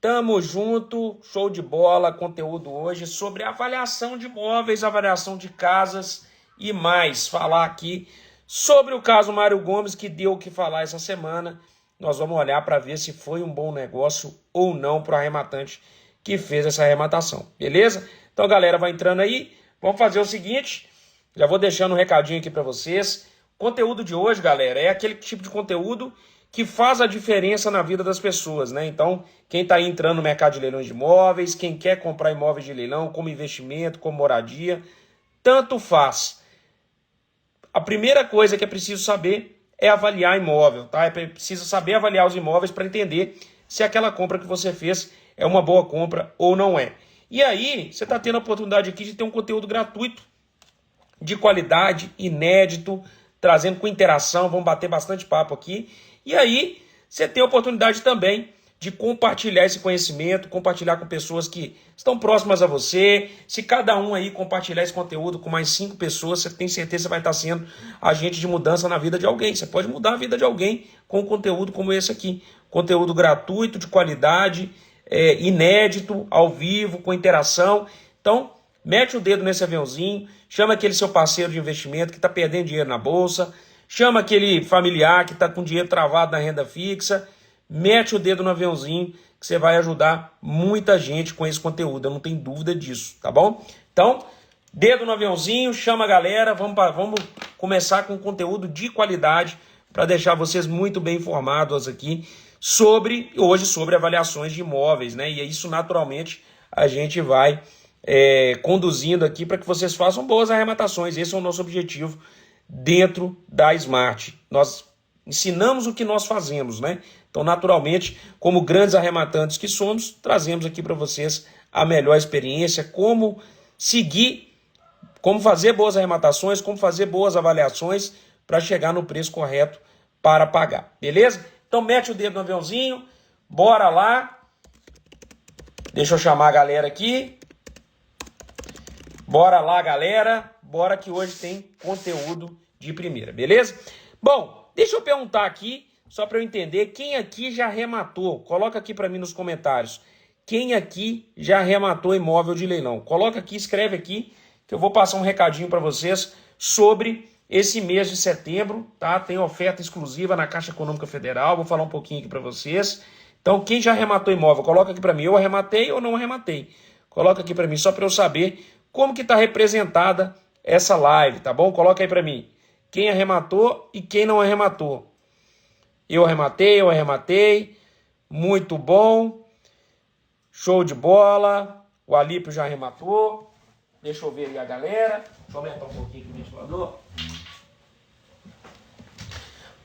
Tamo junto, show de bola, conteúdo hoje sobre avaliação de imóveis, avaliação de casas e mais. Falar aqui sobre o caso Mário Gomes, que deu o que falar essa semana. Nós vamos olhar para ver se foi um bom negócio ou não para o arrematante que fez essa arrematação, beleza? Então, galera, vai entrando aí. Vamos fazer o seguinte, já vou deixando um recadinho aqui para vocês. O conteúdo de hoje, galera, é aquele tipo de conteúdo que faz a diferença na vida das pessoas, né? Então, quem está entrando no mercado de leilões de imóveis, quem quer comprar imóveis de leilão como investimento, como moradia, tanto faz. A primeira coisa que é preciso saber é avaliar imóvel, tá? É preciso saber avaliar os imóveis para entender se aquela compra que você fez é uma boa compra ou não é. E aí, você está tendo a oportunidade aqui de ter um conteúdo gratuito, de qualidade, inédito, trazendo com interação, vamos bater bastante papo aqui. E aí, você tem a oportunidade também de compartilhar esse conhecimento, compartilhar com pessoas que estão próximas a você. Se cada um aí compartilhar esse conteúdo com mais 5 pessoas, você tem certeza que você vai estar sendo agente de mudança na vida de alguém. Você pode mudar a vida de alguém com um conteúdo como esse aqui. Conteúdo gratuito, de qualidade, inédito, ao vivo, com interação. Então, mete o dedo nesse aviãozinho, chama aquele seu parceiro de investimento que está perdendo dinheiro na bolsa, chama aquele familiar que está com dinheiro travado na renda fixa, mete o dedo no aviãozinho que você vai ajudar muita gente com esse conteúdo, eu não tenho dúvida disso, tá bom? Então, dedo no aviãozinho, chama a galera, vamos começar com conteúdo de qualidade para deixar vocês muito bem informados aqui hoje sobre avaliações de imóveis, né? E isso naturalmente a gente vai conduzindo aqui para que vocês façam boas arrematações. Esse é o nosso objetivo dentro da Smart. Nós ensinamos o que nós fazemos, né? Então, naturalmente, como grandes arrematantes que somos, trazemos aqui para vocês a melhor experiência, como seguir, como fazer boas arrematações, como fazer boas avaliações para chegar no preço correto para pagar, beleza? Então, mete o dedo no aviãozinho, bora lá. Deixa eu chamar a galera aqui. Bora lá, galera. Bora que hoje tem conteúdo de primeira, beleza? Bom, deixa eu perguntar aqui, só para eu entender, quem aqui já arrematou? Coloca aqui para mim nos comentários. Quem aqui já arrematou imóvel de leilão? Coloca aqui, escreve aqui, que eu vou passar um recadinho para vocês sobre esse mês de setembro, tá? Tem oferta exclusiva na Caixa Econômica Federal, vou falar um pouquinho aqui para vocês. Então, quem já arrematou imóvel, coloca aqui para mim, eu arrematei ou não arrematei? Coloca aqui para mim, só para eu saber como que está representada essa live, tá bom? Coloca aí para mim, quem arrematou e quem não arrematou. Eu arrematei, muito bom, show de bola, o Alípio já arrematou, deixa eu ver aí a galera, deixa eu aumentar um pouquinho aqui o ventilador.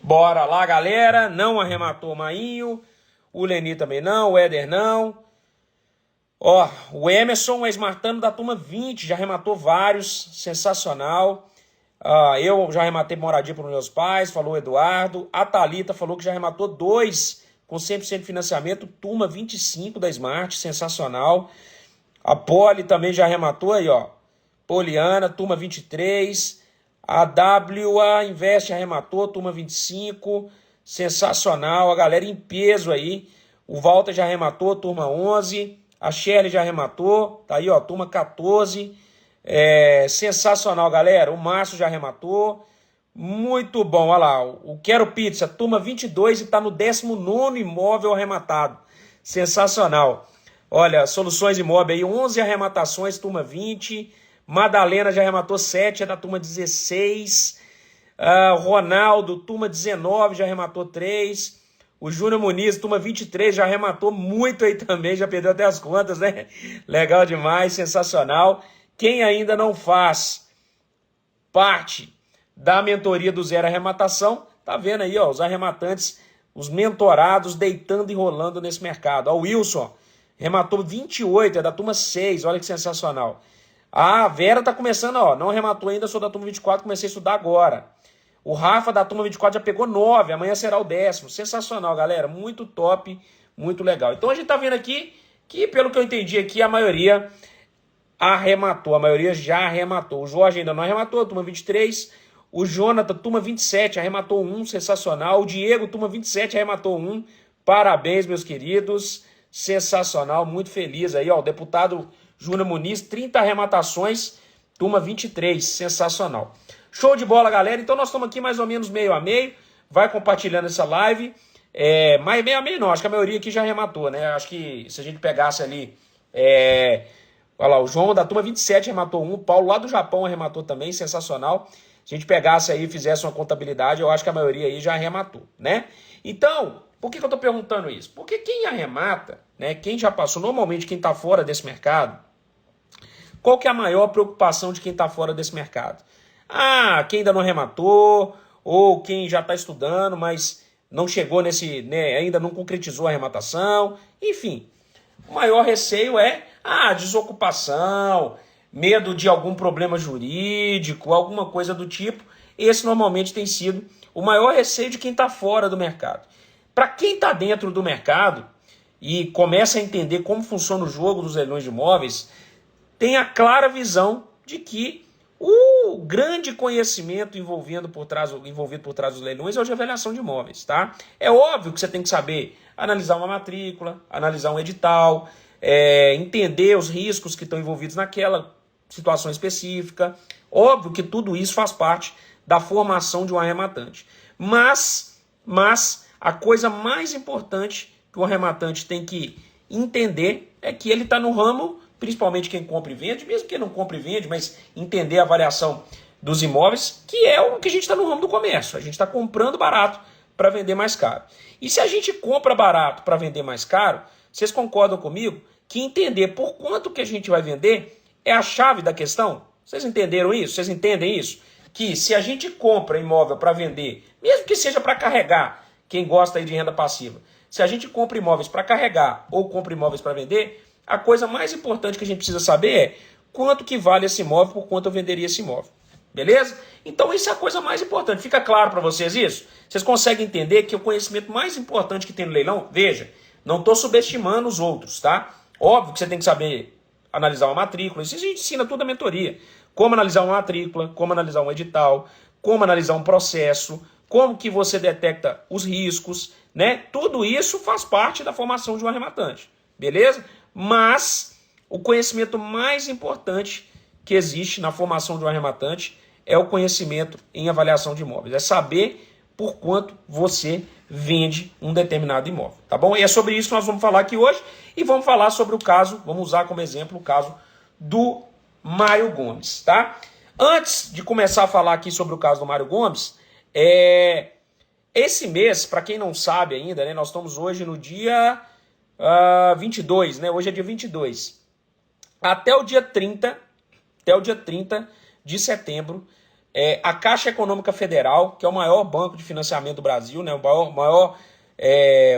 Bora lá, galera, não arrematou o Mainho, o Leni também não, o Éder não. Ó, o Emerson, o ex-martano da turma 20, já arrematou vários, sensacional. Eu já arrematei moradia para os meus pais, falou o Eduardo. A Thalita falou que já arrematou 2 com 100% de financiamento, turma 25 da Smart, sensacional. A Poli também já arrematou aí, ó. Poliana, turma 23. A WA Invest arrematou, turma 25, sensacional. A galera em peso aí. O Walter já arrematou, turma 11. A Shirley já arrematou, tá aí, ó, turma 14. Sensacional, galera. O Márcio já arrematou. Muito bom, olha lá. O Quero Pizza, turma 22 e tá no 19º imóvel arrematado. Sensacional. Olha, Soluções Imóveis aí, 11 arrematações, turma 20. Madalena já arrematou 7, é da turma 16. Ronaldo, turma 19, já arrematou 3. O Júnior Muniz, turma 23, já arrematou muito aí também, já perdeu até as contas, né? Legal demais, sensacional. Quem ainda não faz parte da mentoria do Zero Arrematação, tá vendo aí, ó, os arrematantes, os mentorados deitando e rolando nesse mercado. Ó, o Wilson, arrematou 28, é da turma 6, olha que sensacional. A Vera tá começando, ó, não arrematou ainda, sou da turma 24, comecei a estudar agora. O Rafa da turma 24 já pegou 9, amanhã será o 10º. Sensacional, galera, muito top, muito legal. Então a gente tá vendo aqui que, pelo que eu entendi aqui, a maioria arrematou, a maioria já arrematou. O Jorge ainda não arrematou, turma 23. O Jonathan, turma 27, arrematou 1, sensacional. O Diego, turma 27, arrematou 1. Parabéns, meus queridos. sensacional, muito feliz aí, ó, o deputado Júnior Muniz, 30 arrematações, turma 23, sensacional. Show de bola, galera. Então nós estamos aqui mais ou menos meio a meio, vai compartilhando essa live, mais meio a meio não, acho que a maioria aqui já arrematou, né? Acho que se a gente pegasse ali, olha lá, o João da turma 27 arrematou um, o Paulo lá do Japão arrematou também, sensacional. Se a gente pegasse aí e fizesse uma contabilidade, eu acho que a maioria aí já arrematou, né? Então, por que eu tô perguntando isso? Porque quem arremata, né, quem já passou, normalmente quem tá fora desse mercado, qual que é a maior preocupação de quem tá fora desse mercado? Ah, quem ainda não arrematou, ou quem já está estudando, mas não chegou nesse, né, ainda não concretizou a arrematação, enfim. O maior receio é a desocupação, medo de algum problema jurídico, alguma coisa do tipo. Esse normalmente tem sido o maior receio de quem está fora do mercado. Para quem está dentro do mercado e começa a entender como funciona o jogo dos leilões de imóveis, tem a clara visão de que o grande conhecimento envolvido por trás dos leilões é o de avaliação de imóveis, tá? É óbvio que você tem que saber analisar uma matrícula, analisar um edital, entender os riscos que estão envolvidos naquela situação específica. Óbvio que tudo isso faz parte da formação de um arrematante. Mas a coisa mais importante que o arrematante tem que entender é que ele está no ramo, principalmente quem compra e vende, mesmo quem não compra e vende, mas entender a variação dos imóveis, que é o que a gente está no ramo do comércio. A gente está comprando barato para vender mais caro. E se a gente compra barato para vender mais caro, vocês concordam comigo que entender por quanto que a gente vai vender é a chave da questão? Vocês entenderam isso? Vocês entendem isso? Que se a gente compra imóvel para vender, mesmo que seja para carregar, quem gosta aí de renda passiva, se a gente compra imóveis para carregar ou compra imóveis para vender, a coisa mais importante que a gente precisa saber é quanto que vale esse imóvel, por quanto eu venderia esse imóvel. Beleza? Então isso é a coisa mais importante. Fica claro para vocês isso? Vocês conseguem entender que o conhecimento mais importante que tem no leilão, veja, não estou subestimando os outros, tá? Óbvio que você tem que saber analisar uma matrícula, isso a gente ensina tudo na mentoria. Como analisar uma matrícula, como analisar um edital, como analisar um processo, como que você detecta os riscos, né? Tudo isso faz parte da formação de um arrematante, beleza? Mas o conhecimento mais importante que existe na formação de um arrematante é o conhecimento em avaliação de imóveis. É saber por quanto você vende um determinado imóvel, tá bom? E é sobre isso que nós vamos falar aqui hoje e vamos falar sobre o caso, vamos usar como exemplo o caso do Mário Gomes, tá? Antes de começar a falar aqui sobre o caso do Mário Gomes, esse mês, para quem não sabe ainda, né, nós estamos hoje no dia 22, né? Hoje é dia 22. Até o dia 30 de setembro, a Caixa Econômica Federal, que é o maior banco de financiamento do Brasil, né? O maior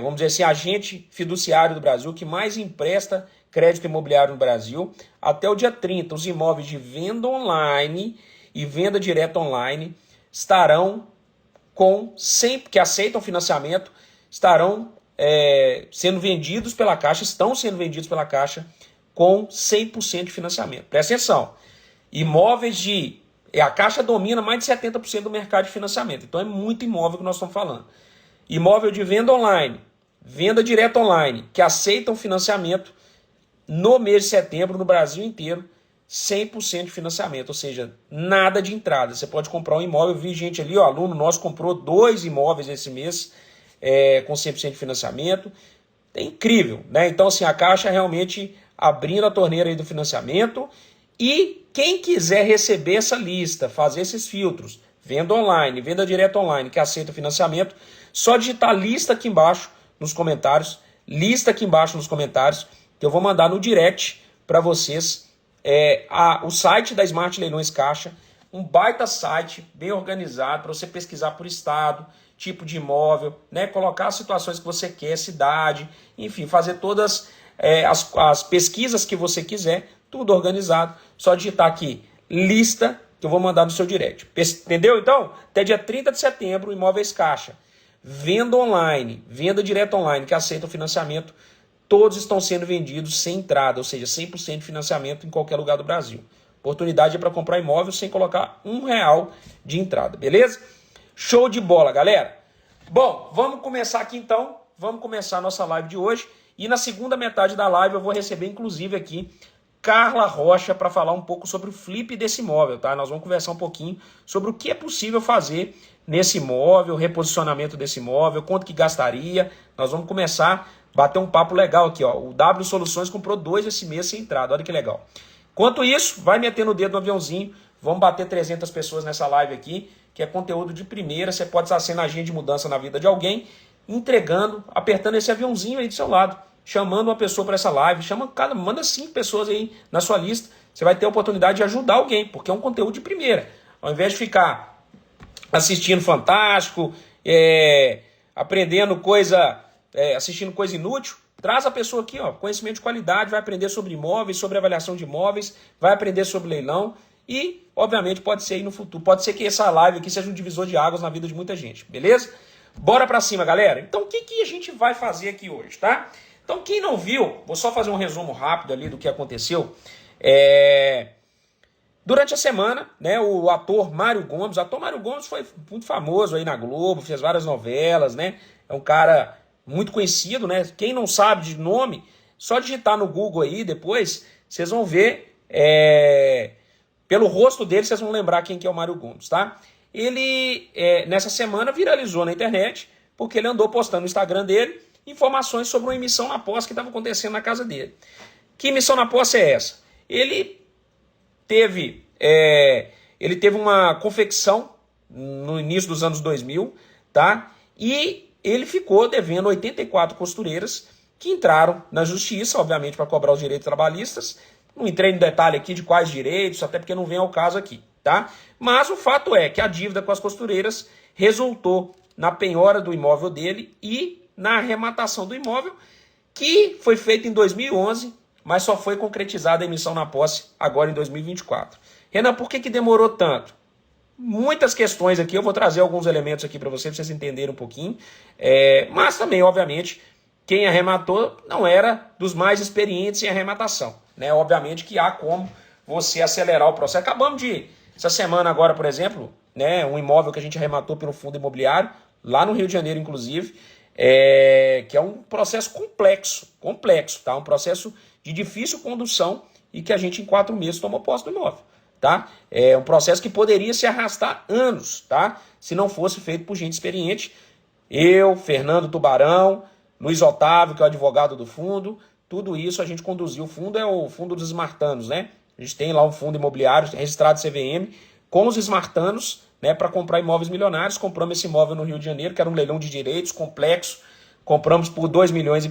vamos dizer assim, agente fiduciário do Brasil, que mais empresta crédito imobiliário no Brasil, até o dia 30, os imóveis de venda online e venda direta online estarão que aceitam financiamento, estarão sendo vendidos pela Caixa, estão sendo vendidos pela Caixa com 100% de financiamento. Presta atenção, a Caixa domina mais de 70% do mercado de financiamento, então é muito imóvel que nós estamos falando. Imóvel de venda online, venda direta online, que aceitam financiamento no mês de setembro, no Brasil inteiro, 100% de financiamento, ou seja, nada de entrada. Você pode comprar um imóvel, eu vi gente ali, aluno nosso comprou 2 imóveis esse mês com 100% de financiamento. É incrível, né? Então, assim, a Caixa realmente abrindo a torneira aí do financiamento, e quem quiser receber essa lista, fazer esses filtros, venda online, venda direta online, que aceita financiamento, só digitar lista aqui embaixo nos comentários, que eu vou mandar no direct para vocês o site da Smart Leilões Caixa, um baita site, bem organizado, para você pesquisar por estado, tipo de imóvel, né, colocar as situações que você quer, cidade, enfim, fazer todas as pesquisas que você quiser, tudo organizado, só digitar aqui, lista, que eu vou mandar no seu direct. Entendeu? Então, até dia 30 de setembro, Imóveis Caixa, venda online, venda direta online, que aceita o financiamento, todos estão sendo vendidos sem entrada, ou seja, 100% de financiamento em qualquer lugar do Brasil. Oportunidade é para comprar imóvel sem colocar R$1 de entrada, beleza? Show de bola, galera! Bom, vamos começar aqui então, vamos começar a nossa live de hoje E na segunda metade da live eu vou receber, inclusive, aqui Carla Rocha para falar um pouco sobre o flip desse imóvel, tá? Nós vamos conversar um pouquinho sobre o que é possível fazer nesse imóvel, reposicionamento desse imóvel, quanto que gastaria. Nós vamos começar a bater um papo legal aqui, ó. O W Soluções comprou 2 esse mês sem entrada, olha que legal. Enquanto isso, vai metendo o dedo no aviãozinho, vamos bater 300 pessoas nessa live aqui, que é conteúdo de primeira, você pode estar sendo agente de mudança na vida de alguém, entregando, apertando esse aviãozinho aí do seu lado, chamando uma pessoa para essa live, manda 5 pessoas aí na sua lista, você vai ter a oportunidade de ajudar alguém, porque é um conteúdo de primeira. Ao invés de ficar assistindo Fantástico, aprendendo assistindo coisa inútil, traz a pessoa aqui, ó, conhecimento de qualidade, vai aprender sobre imóveis, sobre avaliação de imóveis, vai aprender sobre leilão e, obviamente, pode ser aí no futuro, pode ser que essa live aqui seja um divisor de águas na vida de muita gente, beleza? Bora pra cima, galera. Então, o que a gente vai fazer aqui hoje, tá? Então, quem não viu, vou só fazer um resumo rápido ali do que aconteceu. Durante a semana, né, o ator Mário Gomes foi muito famoso aí na Globo, fez várias novelas, né? É um cara muito conhecido, né? Quem não sabe de nome, só digitar no Google aí depois, vocês vão ver, pelo rosto dele, vocês vão lembrar quem que é o Mário Gomes, tá? Ele, nessa semana, viralizou na internet, porque ele andou postando no Instagram dele informações sobre uma emissão na posse que estava acontecendo na casa dele. Que emissão na posse é essa? Ele teve uma confecção no início dos anos 2000, tá? E ele ficou devendo 84 costureiras que entraram na justiça, obviamente, para cobrar os direitos trabalhistas. Não entrei no detalhe aqui de quais direitos, até porque não vem ao caso aqui, tá? Mas o fato é que a dívida com as costureiras resultou na penhora do imóvel dele e na arrematação do imóvel, que foi feita em 2011, mas só foi concretizada a emissão na posse agora em 2024. Renan, por que demorou tanto? Muitas questões aqui, eu vou trazer alguns elementos aqui para vocês entenderem um pouquinho, mas também, obviamente, quem arrematou não era dos mais experientes em arrematação, né? Obviamente que há como você acelerar o processo. Essa semana agora, por exemplo, né, um imóvel que a gente arrematou pelo fundo imobiliário, lá no Rio de Janeiro, inclusive, que é um processo complexo, tá? Um processo de difícil condução e que a gente em 4 meses tomou posse do imóvel, tá? É um processo que poderia se arrastar anos, tá? Se não fosse feito por gente experiente. Eu, Fernando Tubarão, Luiz Otávio, que é o advogado do fundo, tudo isso a gente conduziu. O fundo é o fundo dos Smartanos, né? A gente tem lá um fundo imobiliário registrado CVM com os Smartanos, né, para comprar imóveis milionários. Compramos esse imóvel no Rio de Janeiro, que era um leilão de direitos complexo. Compramos por 2,5 milhões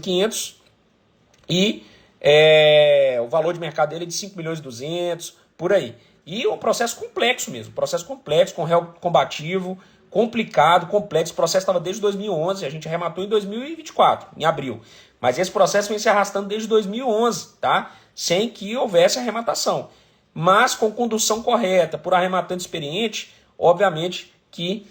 e o valor de mercado dele é de 5,2 milhões, por aí. E um processo complexo mesmo, com réu combativo, complicado, complexo. O processo estava desde 2011, a gente arrematou em 2024, em abril. Mas esse processo vem se arrastando desde 2011, tá? Sem que houvesse arrematação. Mas com condução correta, por arrematante experiente, obviamente que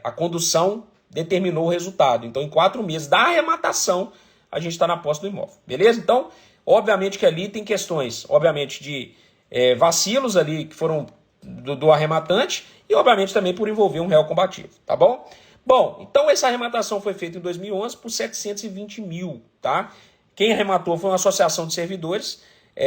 a condução determinou o resultado. Então, em 4 meses da arrematação, a gente está na posse do imóvel. Beleza? Então, obviamente que ali tem questões, obviamente, de vacilos ali que foram do arrematante e, obviamente, também por envolver um réu combativo. Tá bom? Bom, então essa arrematação foi feita em 2011 por 720 mil, tá? Quem arrematou foi uma associação de servidores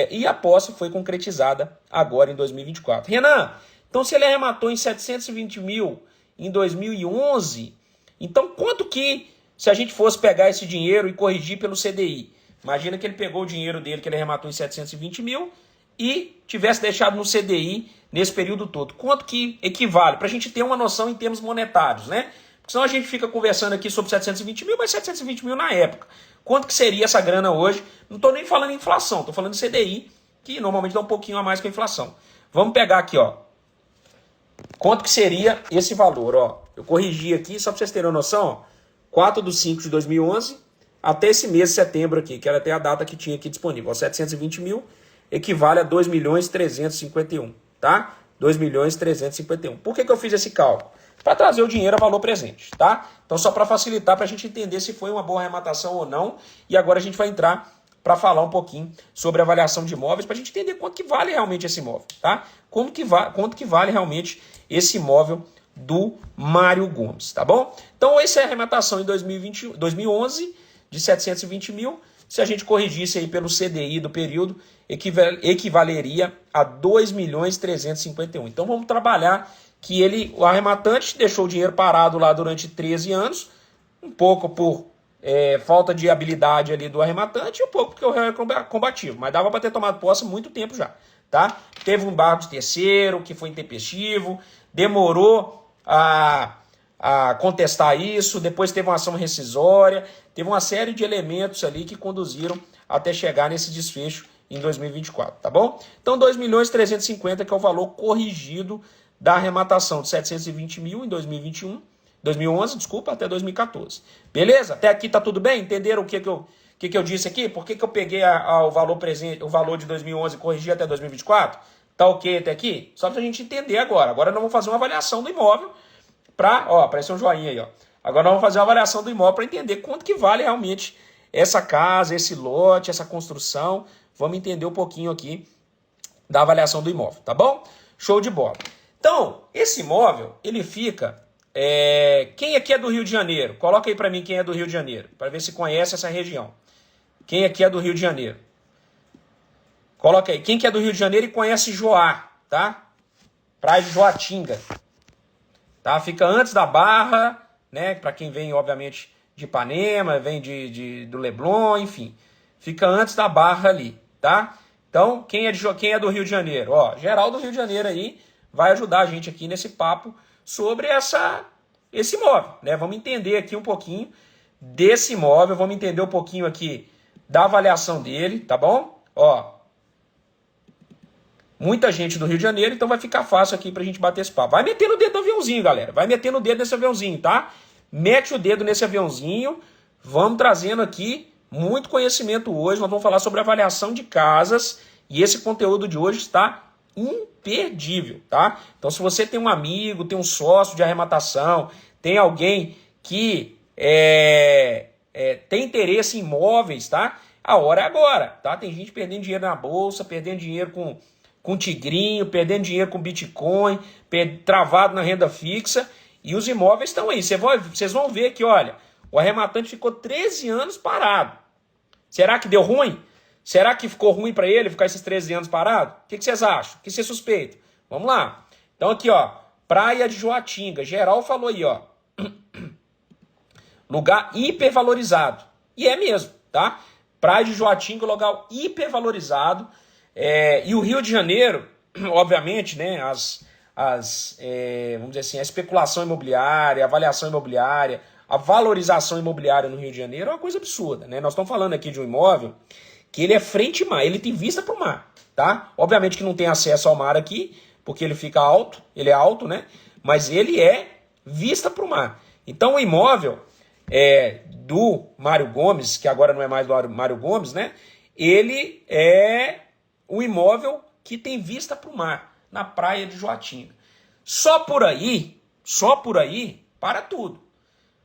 e a posse foi concretizada agora em 2024. Renan, então se ele arrematou em 720 mil em 2011, então quanto que, se a gente fosse pegar esse dinheiro e corrigir pelo CDI, imagina que ele pegou o dinheiro dele que ele arrematou em 720 mil e tivesse deixado no CDI nesse período todo, quanto que equivale? Para a gente ter uma noção em termos monetários, né? Porque senão a gente fica conversando aqui sobre 720 mil, mas 720 mil na época. Quanto que seria essa grana hoje? Não estou nem falando em inflação, estou falando de CDI, que normalmente dá um pouquinho a mais que a inflação. Vamos pegar aqui, ó. Quanto que seria esse valor, ó? Eu corrigi aqui, só para vocês terem uma noção, ó. 4/5/2011 até esse mês de setembro aqui, que era até a data que tinha aqui disponível. Ó, 720 mil equivale a 2.351.000, tá? 2.351.000. Por que eu fiz esse cálculo? Para trazer o dinheiro a valor presente, tá? Então, só para facilitar, para a gente entender se foi uma boa arrematação ou não. E agora a gente vai entrar para falar um pouquinho sobre avaliação de imóveis, para a gente entender quanto que vale realmente esse imóvel, tá? Quanto que vale realmente esse imóvel do Mário Gomes, tá bom? Então, essa é a arrematação em 2011, de 720 mil. Se a gente corrigisse aí pelo CDI do período, equivaleria a 2.351.000. Então vamos trabalhar que o arrematante deixou o dinheiro parado lá durante 13 anos, um pouco por falta de habilidade ali do arrematante e um pouco porque o réu é combativo, mas dava para ter tomado posse há muito tempo já, tá? Teve um embargo de terceiro que foi intempestivo, demorou a contestar isso, depois teve uma ação rescisória, teve uma série de elementos ali que conduziram até chegar nesse desfecho em 2024, tá bom? Então 2.350.000 que é o valor corrigido da arrematação de 720 mil em 2011, desculpa, até 2014. Beleza? Até aqui tá tudo bem? Entenderam o que eu disse aqui? Por que eu peguei o valor presente, o valor de 2011 e corrigi até 2024? Tá ok até aqui? Só pra gente entender agora. Agora nós vamos fazer uma avaliação do imóvel apareceu um joinha aí, ó. Agora nós vamos fazer uma avaliação do imóvel para entender quanto que vale realmente essa casa, esse lote, essa construção. Vamos entender um pouquinho aqui da avaliação do imóvel, tá bom? Show de bola. Então, esse imóvel, ele fica... Quem aqui é do Rio de Janeiro? Coloca aí para mim quem é do Rio de Janeiro, para ver se conhece essa região. Quem aqui é do Rio de Janeiro? Coloca aí. Quem que é do Rio de Janeiro e conhece Joá, tá? Praia de Joatinga. Tá? Fica antes da Barra, né? Para quem vem, obviamente, de Ipanema, vem do Leblon, enfim. Fica antes da Barra ali, tá? Então, quem é do Rio de Janeiro? Ó, geral do Rio de Janeiro aí vai ajudar a gente aqui nesse papo sobre esse imóvel, né? Vamos entender aqui um pouquinho desse imóvel, vamos entender um pouquinho aqui da avaliação dele, tá bom? Ó, muita gente do Rio de Janeiro, então vai ficar fácil aqui pra gente bater esse papo. Vai metendo o dedo no aviãozinho, galera. Vai metendo o dedo nesse aviãozinho, tá? Mete o dedo nesse aviãozinho. Vamos trazendo aqui muito conhecimento hoje. Nós vamos falar sobre avaliação de casas. E esse conteúdo de hoje está imperdível, tá? Então, se você tem um amigo, tem um sócio de arrematação, tem alguém que tem interesse em imóveis, tá? A hora é agora, tá? Tem gente perdendo dinheiro na bolsa, perdendo dinheiro com tigrinho, perdendo dinheiro com Bitcoin, travado na renda fixa, e os imóveis estão aí. Vocês vão ver que, olha, o arrematante ficou 13 anos parado. Será que deu ruim? Será que ficou ruim para ele ficar esses 13 anos parado? O que vocês acham? O que vocês suspeitam? Vamos lá. Então aqui, ó, Praia de Joatinga. Geral falou aí, ó. Lugar hipervalorizado. E é mesmo, tá? Praia de Joatinga, lugar hipervalorizado. E o Rio de Janeiro, obviamente, né, vamos dizer assim, a especulação imobiliária, a avaliação imobiliária, a valorização imobiliária no Rio de Janeiro é uma coisa absurda, né? Nós estamos falando aqui de um imóvel que ele é frente ao mar, ele tem vista para o mar, tá? Obviamente que não tem acesso ao mar aqui, porque ele fica alto, ele é alto, né? Mas ele é vista para o mar. Então o imóvel do Mário Gomes, que agora não é mais do Mário Gomes, né? Ele é um imóvel que tem vista para o mar, na praia de Joatinga. Só por aí, para tudo.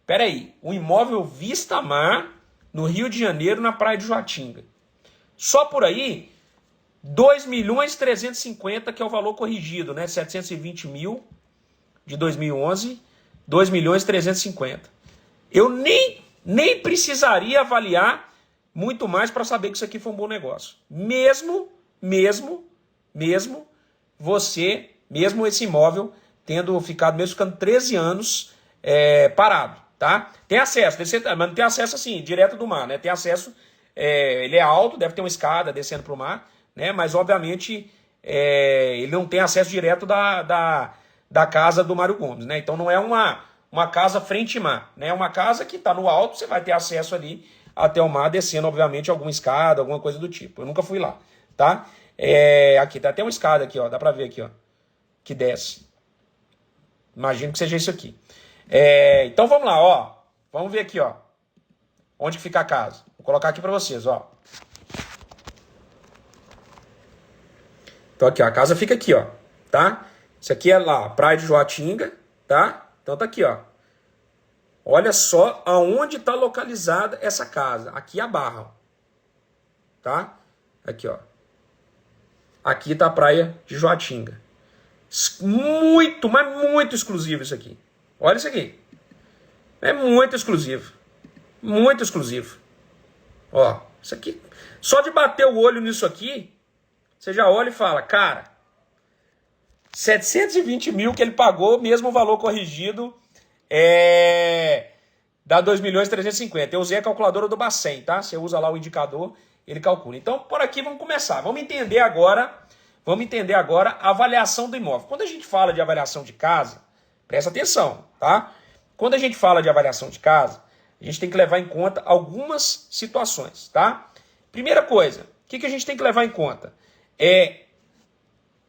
Espera aí, um imóvel vista mar no Rio de Janeiro, na praia de Joatinga. Só por aí, 2.350.000, que é o valor corrigido, né? 720 mil de 2011, 2.350.000. Eu nem precisaria avaliar muito mais para saber que isso aqui foi um bom negócio. Mesmo esse imóvel mesmo ficando 13 anos parado, tá? Tem acesso, mas não tem acesso assim, direto do mar, né? Tem acesso, ele é alto, deve ter uma escada descendo para o mar, né? Mas obviamente ele não tem acesso direto da casa do Mário Gomes, né? Então não é uma casa frente mar, né? É uma casa que está no alto, você vai ter acesso ali até o mar, descendo obviamente alguma escada, alguma coisa do tipo. Eu nunca fui lá, tá? Aqui tá até uma escada aqui, ó, dá para ver aqui, ó, que desce. Imagino que seja isso aqui. Então vamos lá, ó. Vamos ver aqui, ó. Onde que fica a casa? Vou colocar aqui para vocês, ó. Então aqui, ó, a casa fica aqui, ó, tá? Isso aqui é lá, Praia de Joatinga, tá? Então tá aqui, ó. Olha só aonde está localizada essa casa. Aqui é a Barra, ó. Tá? Aqui, ó. Aqui tá a Praia de Joatinga. Muito, mas muito exclusivo isso aqui. Olha isso aqui. É muito exclusivo. Muito exclusivo. Ó, isso aqui, só de bater o olho nisso aqui, você já olha e fala, cara, 720 mil que ele pagou, mesmo o valor corrigido, dá 2.350.000. Eu usei a calculadora do Bacen, tá? Você usa lá o indicador, ele calcula. Então, por aqui vamos começar. Vamos entender agora a avaliação do imóvel. Quando a gente fala de avaliação de casa, presta atenção, tá? Quando a gente fala de avaliação de casa, a gente tem que levar em conta algumas situações, tá? Primeira coisa, o que a gente tem que levar em conta? É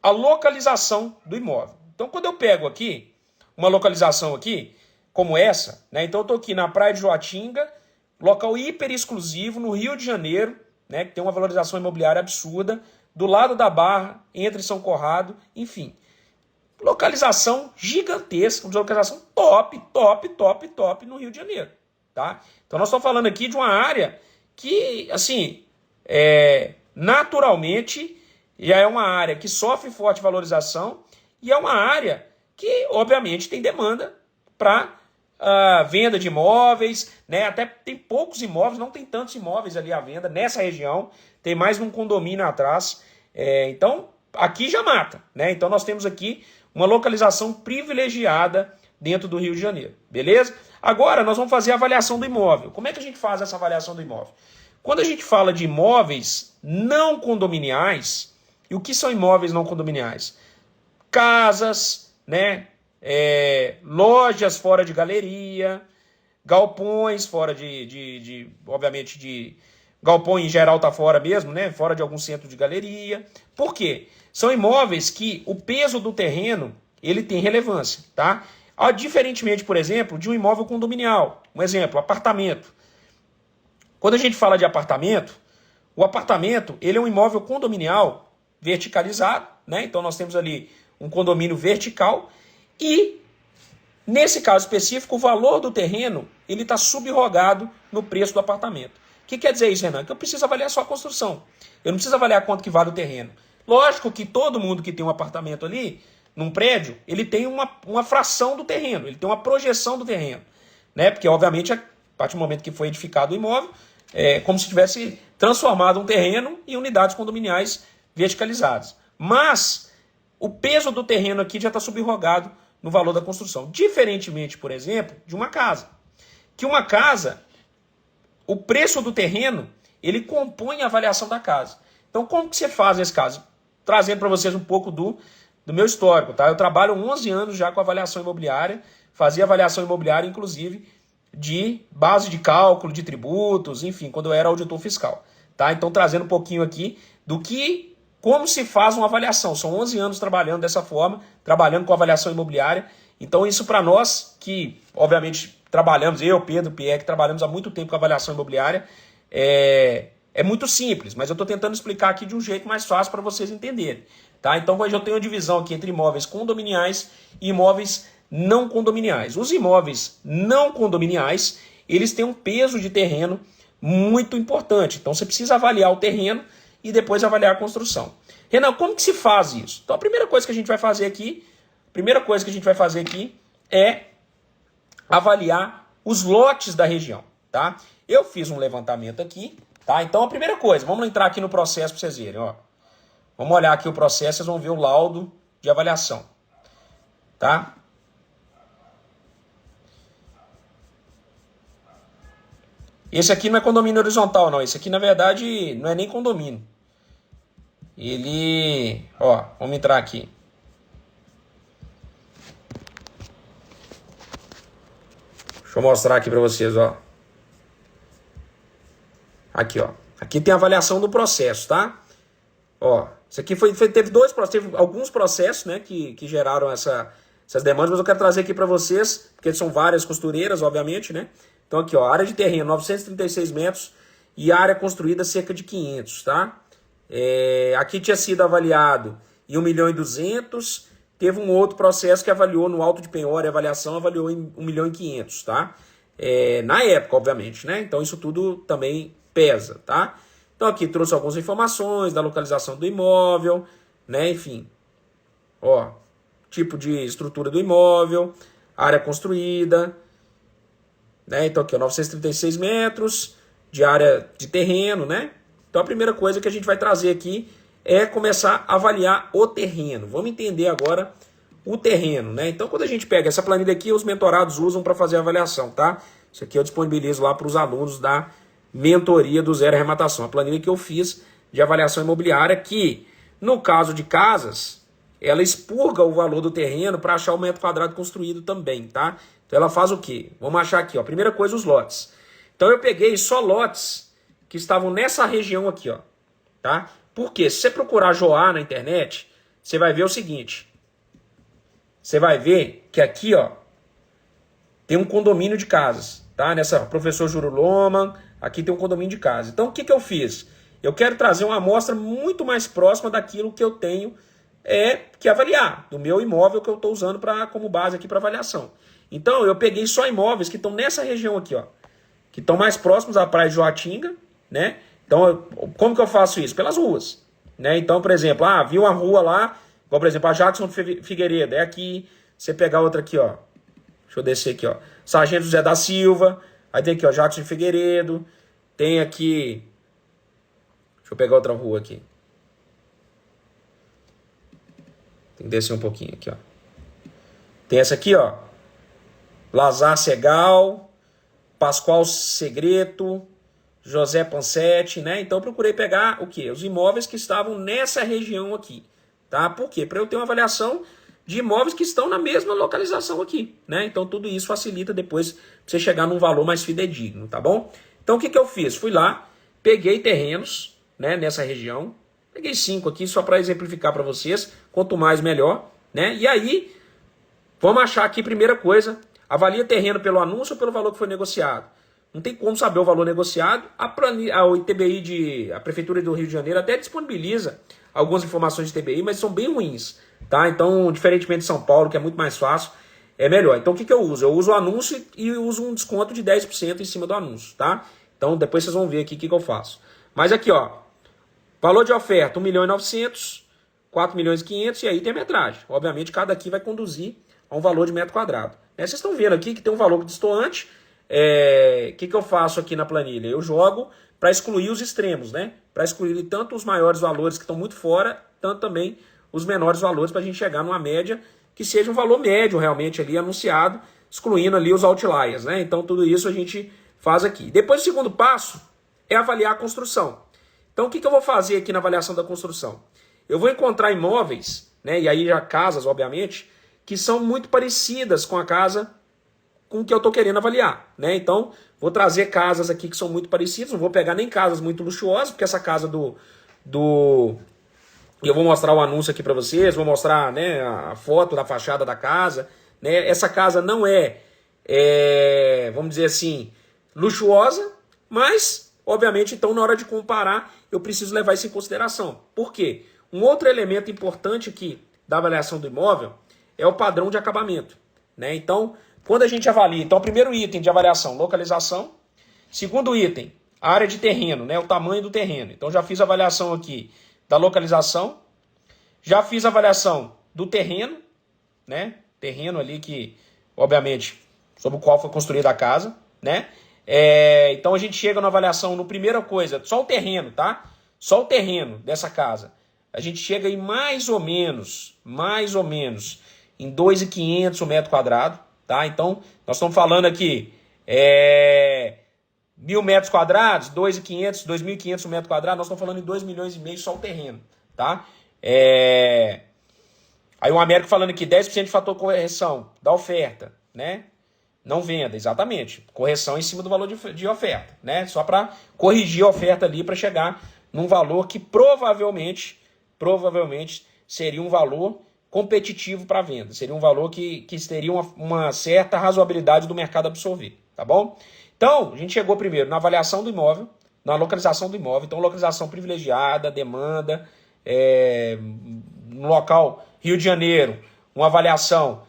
a localização do imóvel. Então, quando eu pego aqui, uma localização aqui, como essa, né? Então eu estou aqui na Praia de Joatinga, local hiper exclusivo, no Rio de Janeiro, né? Que tem uma valorização imobiliária absurda, do lado da Barra, entre São Conrado, enfim. Localização gigantesca, localização top no Rio de Janeiro, tá? Então nós estamos falando aqui de uma área que, assim, naturalmente, já é uma área que sofre forte valorização e é uma área que, obviamente, tem demanda para venda de imóveis, né? Até tem poucos imóveis, não tem tantos imóveis ali à venda nessa região, tem mais num condomínio atrás. Então, aqui já mata, né? Então, nós temos aqui uma localização privilegiada dentro do Rio de Janeiro, beleza? Agora, nós vamos fazer a avaliação do imóvel. Como é que a gente faz essa avaliação do imóvel? Quando a gente fala de imóveis não condominiais, e o que são imóveis não condominiais? Casas, né? Lojas fora de galeria, galpões fora obviamente, de galpão em geral tá fora mesmo, né? Fora de algum centro de galeria. Por quê? São imóveis que o peso do terreno, ele tem relevância, tá? Diferentemente, por exemplo, de um imóvel condominial. Um exemplo, apartamento. Quando a gente fala de apartamento, o apartamento, ele é um imóvel condominial verticalizado, né? Então nós temos ali um condomínio vertical e, nesse caso específico, o valor do terreno, ele está subrogado no preço do apartamento. O que quer dizer isso, Renan? Que eu preciso avaliar só a construção. Eu não preciso avaliar quanto que vale o terreno. Lógico que todo mundo que tem um apartamento ali, num prédio, ele tem uma fração do terreno, ele tem uma projeção do terreno, né? Porque, obviamente, a partir do momento que foi edificado o imóvel, é como se tivesse transformado um terreno em unidades condominiais verticalizadas. Mas o peso do terreno aqui já está subrogado no valor da construção. Diferentemente, por exemplo, de uma casa. Que uma casa, o preço do terreno, ele compõe a avaliação da casa. Então, como que você faz nesse caso? Trazendo para vocês um pouco do meu histórico, tá? Eu trabalho 11 anos já com avaliação imobiliária, fazia avaliação imobiliária, inclusive, de base de cálculo, de tributos, enfim, quando eu era auditor fiscal, tá? Então, trazendo um pouquinho aqui como se faz uma avaliação. São 11 anos trabalhando dessa forma, trabalhando com avaliação imobiliária. Então, isso para nós, que obviamente trabalhamos, eu, Pedro, Pierre, que trabalhamos há muito tempo com avaliação imobiliária, é muito simples, mas eu estou tentando explicar aqui de um jeito mais fácil para vocês entenderem. Tá? Então, hoje eu tenho uma divisão aqui entre imóveis condominiais e imóveis não condominiais. Os imóveis não condominiais, eles têm um peso de terreno muito importante. Então, você precisa avaliar o terreno e depois avaliar a construção. Renan, como que se faz isso? Então, a primeira coisa que a gente vai fazer aqui é avaliar os lotes da região, tá? Eu fiz um levantamento aqui, tá? Então, a primeira coisa, vamos entrar aqui no processo para vocês verem, ó. Vamos olhar aqui o processo, vocês vão ver o laudo de avaliação, tá? Esse aqui não é condomínio horizontal, não. Esse aqui, na verdade, não é nem condomínio. Vamos entrar aqui. Deixa eu mostrar aqui para vocês, ó. Aqui, ó. Aqui tem a avaliação do processo, tá? Ó, isso aqui teve alguns processos, né, que geraram essas demandas, mas eu quero trazer aqui para vocês, porque são várias costureiras, obviamente, né? Então aqui, ó, área de terreno 936 metros e área construída cerca de 500, tá? Aqui tinha sido avaliado em 1.200.000, teve um outro processo que avaliou no auto de penhora e avaliação, avaliou em 1.500.000, tá? Na época, obviamente, né? Então isso tudo também pesa, tá? Então aqui trouxe algumas informações da localização do imóvel, né? Enfim, ó, tipo de estrutura do imóvel, área construída, né? Então aqui, ó, 936 metros, de área de terreno, né? Então a primeira coisa que a gente vai trazer aqui é começar a avaliar o terreno. Vamos entender agora o terreno, né? Então quando a gente pega essa planilha aqui, os mentorados usam para fazer a avaliação, tá? Isso aqui eu disponibilizo lá para os alunos da mentoria do Zero Arrematação. A planilha que eu fiz de avaliação imobiliária que, no caso de casas, ela expurga o valor do terreno para achar o metro quadrado construído também, tá? Então ela faz o quê? Vamos achar aqui, ó. Primeira coisa, os lotes. Então eu peguei só lotes que estavam nessa região aqui, ó, tá? Porque se você procurar Joá na internet, você vai ver o seguinte. Você vai ver que aqui, ó, tem um condomínio de casas, tá? Nessa Professor Júlio Loma, aqui tem um condomínio de casas. Então o que eu fiz? Eu quero trazer uma amostra muito mais próxima daquilo que eu tenho que avaliar, do meu imóvel que eu estou usando como base aqui para avaliação. Então eu peguei só imóveis que estão nessa região aqui, ó, que estão mais próximos à praia de Joatinga, né? Então, como que eu faço isso? Pelas ruas, né? Então, por exemplo, viu uma rua lá, igual, por exemplo, a Jackson Figueiredo, é aqui, você pegar outra aqui, ó, deixa eu descer aqui, ó, Sargento José da Silva, aí tem aqui, ó, Jackson Figueiredo, tem aqui, deixa eu pegar outra rua aqui, tem que descer um pouquinho aqui, ó, tem essa aqui, ó, Lazar Segal, Pascoal Segreto, José Pansetti, né? Então eu procurei pegar o quê? Os imóveis que estavam nessa região aqui, tá? Por quê? Para eu ter uma avaliação de imóveis que estão na mesma localização aqui, né? Então tudo isso facilita depois pra você chegar num valor mais fidedigno, tá bom? Então o que eu fiz? Fui lá, peguei terrenos, né, nessa região, peguei 5 aqui só para exemplificar para vocês, quanto mais melhor, né? E aí, vamos achar aqui, primeira coisa, avalia terreno pelo anúncio ou pelo valor que foi negociado. Não tem como saber o valor negociado. O ITBI, a Prefeitura do Rio de Janeiro até disponibiliza algumas informações de ITBI, mas são bem ruins, tá? Então, diferentemente de São Paulo, que é muito mais fácil, é melhor. Então, o que eu uso? Eu uso o anúncio e uso um desconto de 10% em cima do anúncio, tá? Então, depois vocês vão ver aqui o que eu faço. Mas aqui, ó, valor de oferta, 1.900.000, 4.500.000, e aí tem a metragem. Obviamente, cada aqui vai conduzir a um valor de metro quadrado. Vocês estão vendo aqui que tem um valor destoante. Que eu faço aqui na planilha? Eu jogo para excluir os extremos, né? Para excluir tanto os maiores valores que estão muito fora, tanto também os menores valores, para a gente chegar numa média que seja um valor médio realmente ali anunciado, excluindo ali os outliers, né? Então tudo isso a gente faz aqui. Depois o segundo passo é avaliar a construção. Então o que eu vou fazer aqui na avaliação da construção? Eu vou encontrar imóveis, né? E aí já casas, obviamente, que são muito parecidas com a casa com o que eu estou querendo avaliar, né? Então, vou trazer casas aqui que são muito parecidas, não vou pegar nem casas muito luxuosas, porque essa casa eu vou mostrar o anúncio aqui para vocês, vou mostrar, né, a foto da fachada da casa, né? Essa casa não vamos dizer assim, luxuosa, mas, obviamente, então, na hora de comparar, eu preciso levar isso em consideração. Por quê? Um outro elemento importante aqui da avaliação do imóvel é o padrão de acabamento, né? Então, quando a gente avalia, então, o primeiro item de avaliação, localização. Segundo item, área de terreno, né, o tamanho do terreno. Então, já fiz a avaliação aqui da localização. Já fiz a avaliação do terreno, né, terreno ali que, obviamente, sobre o qual foi construída a casa, né. Então, a gente chega na avaliação, no primeira coisa, só o terreno, tá? Só o terreno dessa casa. A gente chega em mais ou menos, em 2.500 o metro quadrado. Tá? Então, nós estamos falando aqui 1.000 metros quadrados, 2.500, 2.500 metros quadrados, nós estamos falando em 2,5 milhões só o terreno. Tá? Aí o Américo falando aqui, 10% de fator correção da oferta, né? Não venda, exatamente. Correção em cima do valor de oferta, né? Só para corrigir a oferta ali para chegar num valor que provavelmente seria um valor competitivo para venda. Seria um valor que teria uma certa razoabilidade do mercado absorver, tá bom? Então, a gente chegou primeiro na avaliação do imóvel, na localização do imóvel. Então, localização privilegiada, demanda, no local Rio de Janeiro, uma avaliação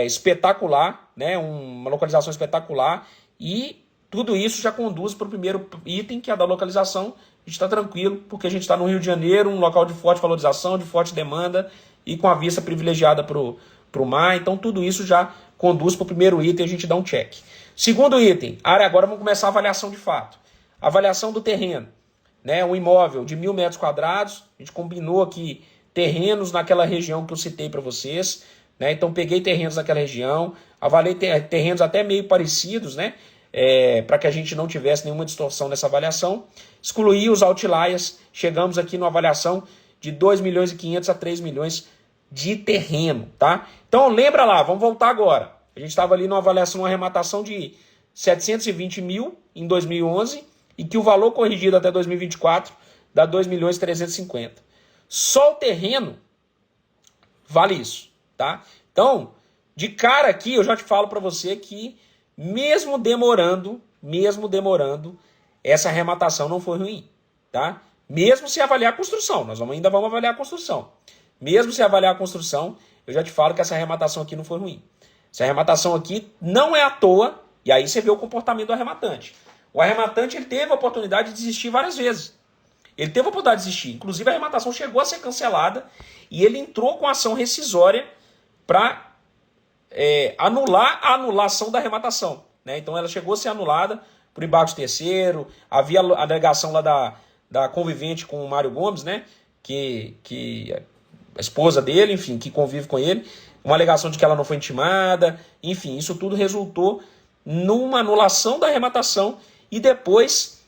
espetacular, né? Uma localização espetacular, e tudo isso já conduz para o primeiro item, que é a da localização. A gente está tranquilo, porque a gente está no Rio de Janeiro, um local de forte valorização, de forte demanda, e com a vista privilegiada para o mar. Então tudo isso já conduz para o primeiro item, a gente dá um check. Segundo item, agora vamos começar a avaliação de fato. Avaliação do terreno, né? Um imóvel de 1.000 metros quadrados, a gente combinou aqui terrenos naquela região que eu citei para vocês, né? Então peguei terrenos naquela região, avaliei terrenos até meio parecidos, né? Para que a gente não tivesse nenhuma distorção nessa avaliação. Excluí os outliers, chegamos aqui numa avaliação de 2 milhões e 500 a 3 milhões de terreno, tá? Então lembra lá, vamos voltar agora. A gente estava ali numa avaliação, uma arrematação de 720 mil em 2011 e que o valor corrigido até 2024 dá 2 milhões e 350. Só o terreno vale isso, tá? Então, de cara aqui, eu já te falo para você que mesmo demorando, essa arrematação não foi ruim, tá? Mesmo se avaliar a construção, nós ainda vamos avaliar a construção. Mesmo se avaliar a construção, eu já te falo que essa arrematação aqui não foi ruim. Essa arrematação aqui não é à toa, e aí você vê o comportamento do arrematante. O arrematante ele teve a oportunidade de desistir várias vezes. Ele teve a oportunidade de desistir. Inclusive a arrematação chegou a ser cancelada e ele entrou com ação rescisória para anular a anulação da arrematação, né? Então ela chegou a ser anulada por embargo de terceiro, havia a alegação lá da convivente com o Mário Gomes, né? Que a esposa dele, enfim, que convive com ele, uma alegação de que ela não foi intimada, enfim, isso tudo resultou numa anulação da arrematação e depois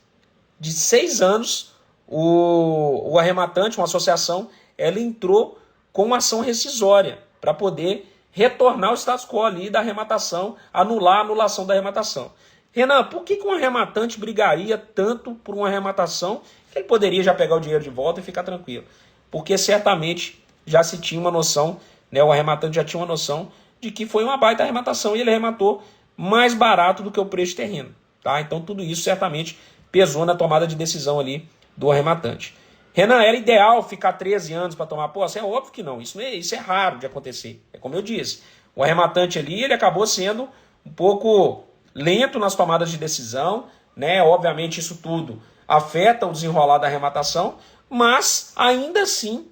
de 6 anos, o arrematante, uma associação, ela entrou com uma ação rescisória para poder retornar ao status quo ali da arrematação, anular a anulação da arrematação. Renan, por que um arrematante brigaria tanto por uma arrematação que ele poderia já pegar o dinheiro de volta e ficar tranquilo? Porque certamente já se tinha uma noção, né, o arrematante já tinha uma noção de que foi uma baita arrematação e ele arrematou mais barato do que o preço de terreno, tá? Então tudo isso certamente pesou na tomada de decisão ali do arrematante. Renan, era ideal ficar 13 anos para tomar posse? É óbvio que não, isso é raro de acontecer. É como eu disse, o arrematante ali ele acabou sendo um pouco lento nas tomadas de decisão, né? Obviamente isso tudo afeta o desenrolar da arrematação, mas ainda assim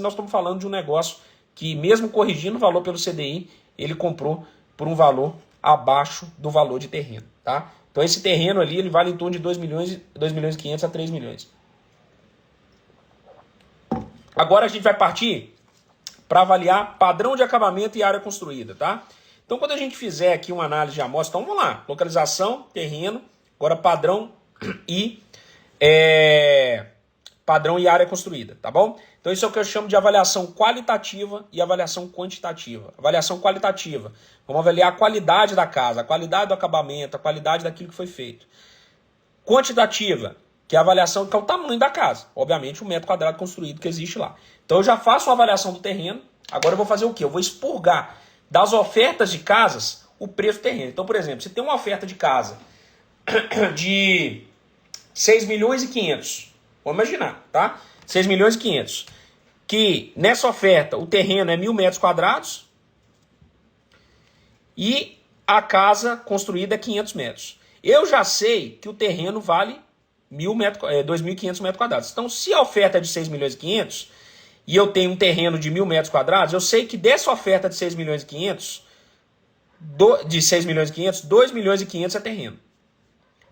nós estamos falando de um negócio que mesmo corrigindo o valor pelo CDI, ele comprou por um valor abaixo do valor de terreno, tá? Então esse terreno ali ele vale em torno de 2 milhões e 500 a 3 milhões. Agora a gente vai partir para avaliar padrão de acabamento e área construída, tá? Então quando a gente fizer aqui uma análise de amostra, então vamos lá, localização, terreno, agora padrão e área construída, tá bom? Então isso é o que eu chamo de avaliação qualitativa e avaliação quantitativa. Avaliação qualitativa, vamos avaliar a qualidade da casa, a qualidade do acabamento, a qualidade daquilo que foi feito. Quantitativa, que é a avaliação que é o tamanho da casa, obviamente o metro quadrado construído que existe lá. Então eu já faço uma avaliação do terreno, agora eu vou fazer o quê? Eu vou expurgar das ofertas de casas o preço do terreno. Então, por exemplo, se tem uma oferta de casa de 6 milhões e 500, vamos imaginar, tá? 6 milhões e 500, que nessa oferta o terreno é 1.000 metros quadrados e a casa construída é 500 metros. Eu já sei que o terreno vale 2.500 metros quadrados. Então, se a oferta é de 6 milhões e 500 e eu tenho um terreno de 1.000 metros quadrados, eu sei que dessa oferta de 6 milhões e 500, 2 milhões e 500 é terreno.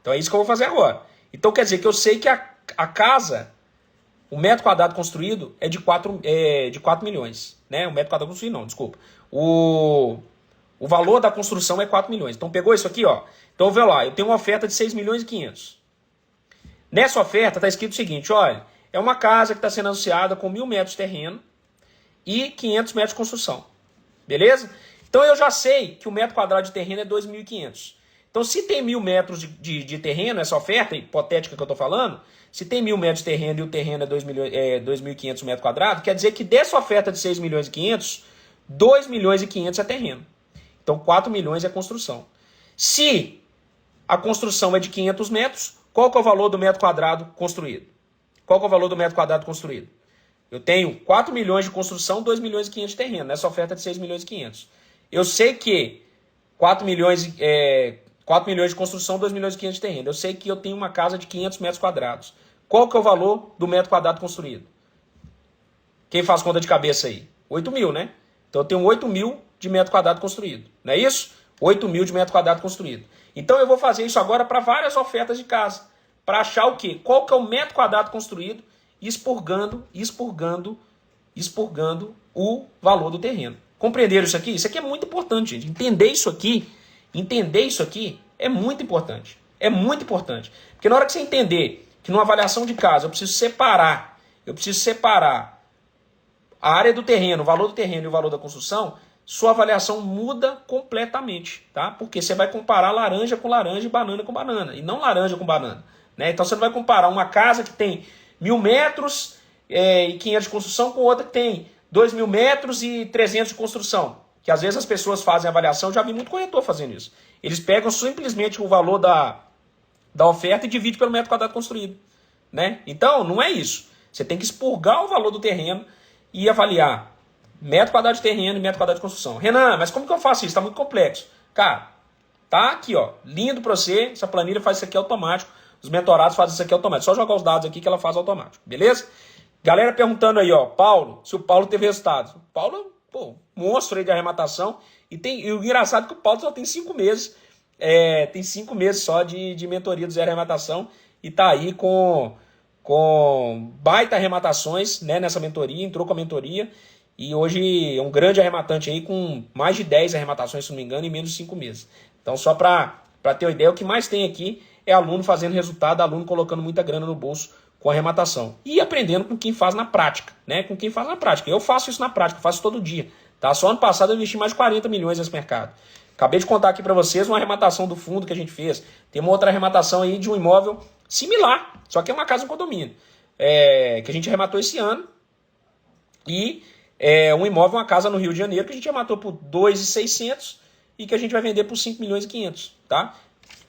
Então é isso que eu vou fazer agora. Então quer dizer que eu sei que a casa, o metro quadrado construído é de 4 milhões. Né? O metro quadrado construído não, desculpa. O valor da construção é 4 milhões. Então pegou isso aqui, ó. Então vê lá, eu tenho uma oferta de 6 milhões e 500. Nessa oferta está escrito o seguinte, olha, é uma casa que está sendo anunciada com 1.000 metros de terreno e 500 metros de construção. Beleza? Então eu já sei que o metro quadrado de terreno é 2.500. Então se tem 1.000 metros de terreno, essa oferta hipotética que eu estou falando, se tem 1.000 metros de terreno e o terreno é 2.500 metros quadrados, quer dizer que dessa oferta de 6 milhões e 500, 2 milhões e 500 é terreno. Então 4 milhões é construção. Se a construção é de 500 metros, qual que é o valor do metro quadrado construído? Qual que é o valor do metro quadrado construído? Eu tenho 4 milhões de construção, 2 milhões e 500 de terreno, nessa oferta de 6 milhões e 500. Eu sei que 4 milhões de construção, 2 milhões e 500 de terreno. Eu sei que eu tenho uma casa de 500 metros quadrados. Qual que é o valor do metro quadrado construído? Quem faz conta de cabeça aí? 8 mil, né? Então eu tenho 8 mil de metro quadrado construído. Não é isso? 8 mil de metro quadrado construído. Então eu vou fazer isso agora para várias ofertas de casa. para achar o quê? Qual que é o metro quadrado construído, expurgando o valor do terreno. Compreenderam isso aqui? Isso aqui é muito importante, gente. Entender isso aqui é muito importante. É muito importante. Porque na hora que você entender que numa avaliação de casa eu preciso separar a área do terreno, o valor do terreno e o valor da construção, sua avaliação muda completamente, tá? Porque você vai comparar laranja com laranja e banana com banana, e não laranja com banana, né? Então você não vai comparar uma casa que tem 1.000 metros e 500 de construção com outra que tem 2.000 metros e 300 de construção. Que às vezes as pessoas fazem avaliação, já vi muito corretor fazendo isso. Eles pegam simplesmente o valor da oferta e dividem pelo metro quadrado construído, né? Então não é isso. Você tem que expurgar o valor do terreno e avaliar metro quadrado de terreno e metro quadrado de construção. Renan, mas como que eu faço isso? Está muito complexo. Cara, tá aqui, ó, lindo para você. Essa planilha faz isso aqui automático. Os mentorados fazem isso aqui automático. Só jogar os dados aqui que ela faz automático. Beleza? Galera perguntando aí, ó, Paulo, se o Paulo teve resultados. O Paulo, pô, monstro aí de arrematação. E o engraçado é que o Paulo só tem 5 meses. Tem 5 meses só de mentoria do Zero Arrematação. E tá aí com baita arrematações, né, nessa mentoria. Entrou com a mentoria. E hoje é um grande arrematante aí com mais de 10 arrematações, se não me engano, em menos de 5 meses. Então, só para ter uma ideia, o que mais tem aqui é aluno fazendo resultado, aluno colocando muita grana no bolso com arrematação. E aprendendo com quem faz na prática, né? Com quem faz na prática. Eu faço isso na prática, faço todo dia. Tá? Só ano passado eu investi mais de 40 milhões nesse mercado. Acabei de contar aqui para vocês uma arrematação do fundo que a gente fez. Tem uma outra arrematação aí de um imóvel similar, só que é uma casa em condomínio, que a gente arrematou esse ano. E um imóvel, uma casa no Rio de Janeiro, que a gente arrematou por 2.600 e que a gente vai vender por 5 milhões e 500, tá?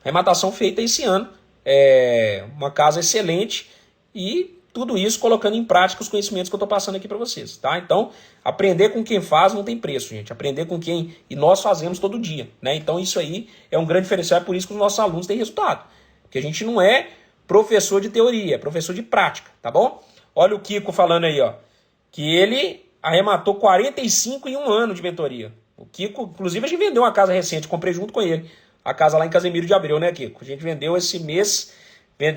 Arrematação feita esse ano, uma casa excelente e tudo isso colocando em prática os conhecimentos que eu estou passando aqui para vocês, tá? Então, aprender com quem faz não tem preço, gente. Aprender com quem... E nós fazemos todo dia, né? Então, isso aí é um grande diferencial, é por isso que os nossos alunos têm resultado. Porque a gente não é professor de teoria, é professor de prática, tá bom? Olha o Kiko falando aí, ó, que ele arrematou 45 em um ano de mentoria. O Kiko, inclusive, a gente vendeu uma casa recente, comprei junto com ele. A casa lá em Casemiro de Abreu, né, Kiko? A gente vendeu esse mês,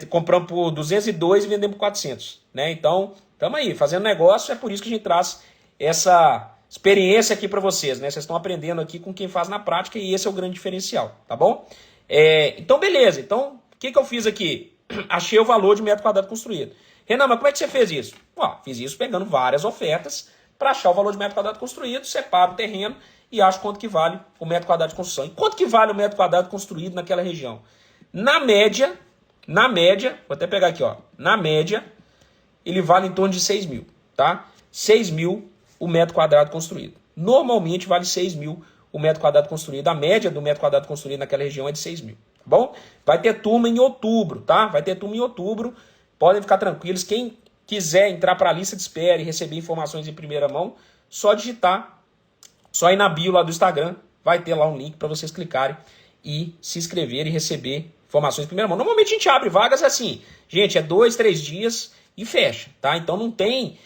compramos por 202 e vendemos por 400, né? Então, estamos aí, fazendo negócio, é por isso que a gente traz essa experiência aqui para vocês, né? Vocês estão aprendendo aqui com quem faz na prática e esse é o grande diferencial, tá bom? Então, beleza. Então, o que eu fiz aqui? Achei o valor de metro quadrado construído. Renan, mas como é que você fez isso? Fiz isso pegando várias ofertas para achar o valor de metro quadrado construído, separo o terreno e acho quanto que vale o metro quadrado de construção. E quanto que vale o metro quadrado construído naquela região? Na média, vou até pegar aqui, ó, na média, ele vale em torno de 6 mil, tá? 6 mil o metro quadrado construído. Normalmente vale 6 mil o metro quadrado construído. A média do metro quadrado construído naquela região é de 6 mil, tá bom? Vai ter turma em outubro, tá? Vai ter turma em outubro. Podem ficar tranquilos. Quem quiser entrar para a lista de espera e receber informações em primeira mão, só digitar, só ir na bio lá do Instagram, vai ter lá um link para vocês clicarem e se inscreverem e receber informações em primeira mão. Normalmente a gente abre vagas assim, gente, 2, 3 dias e fecha, tá? Então não tem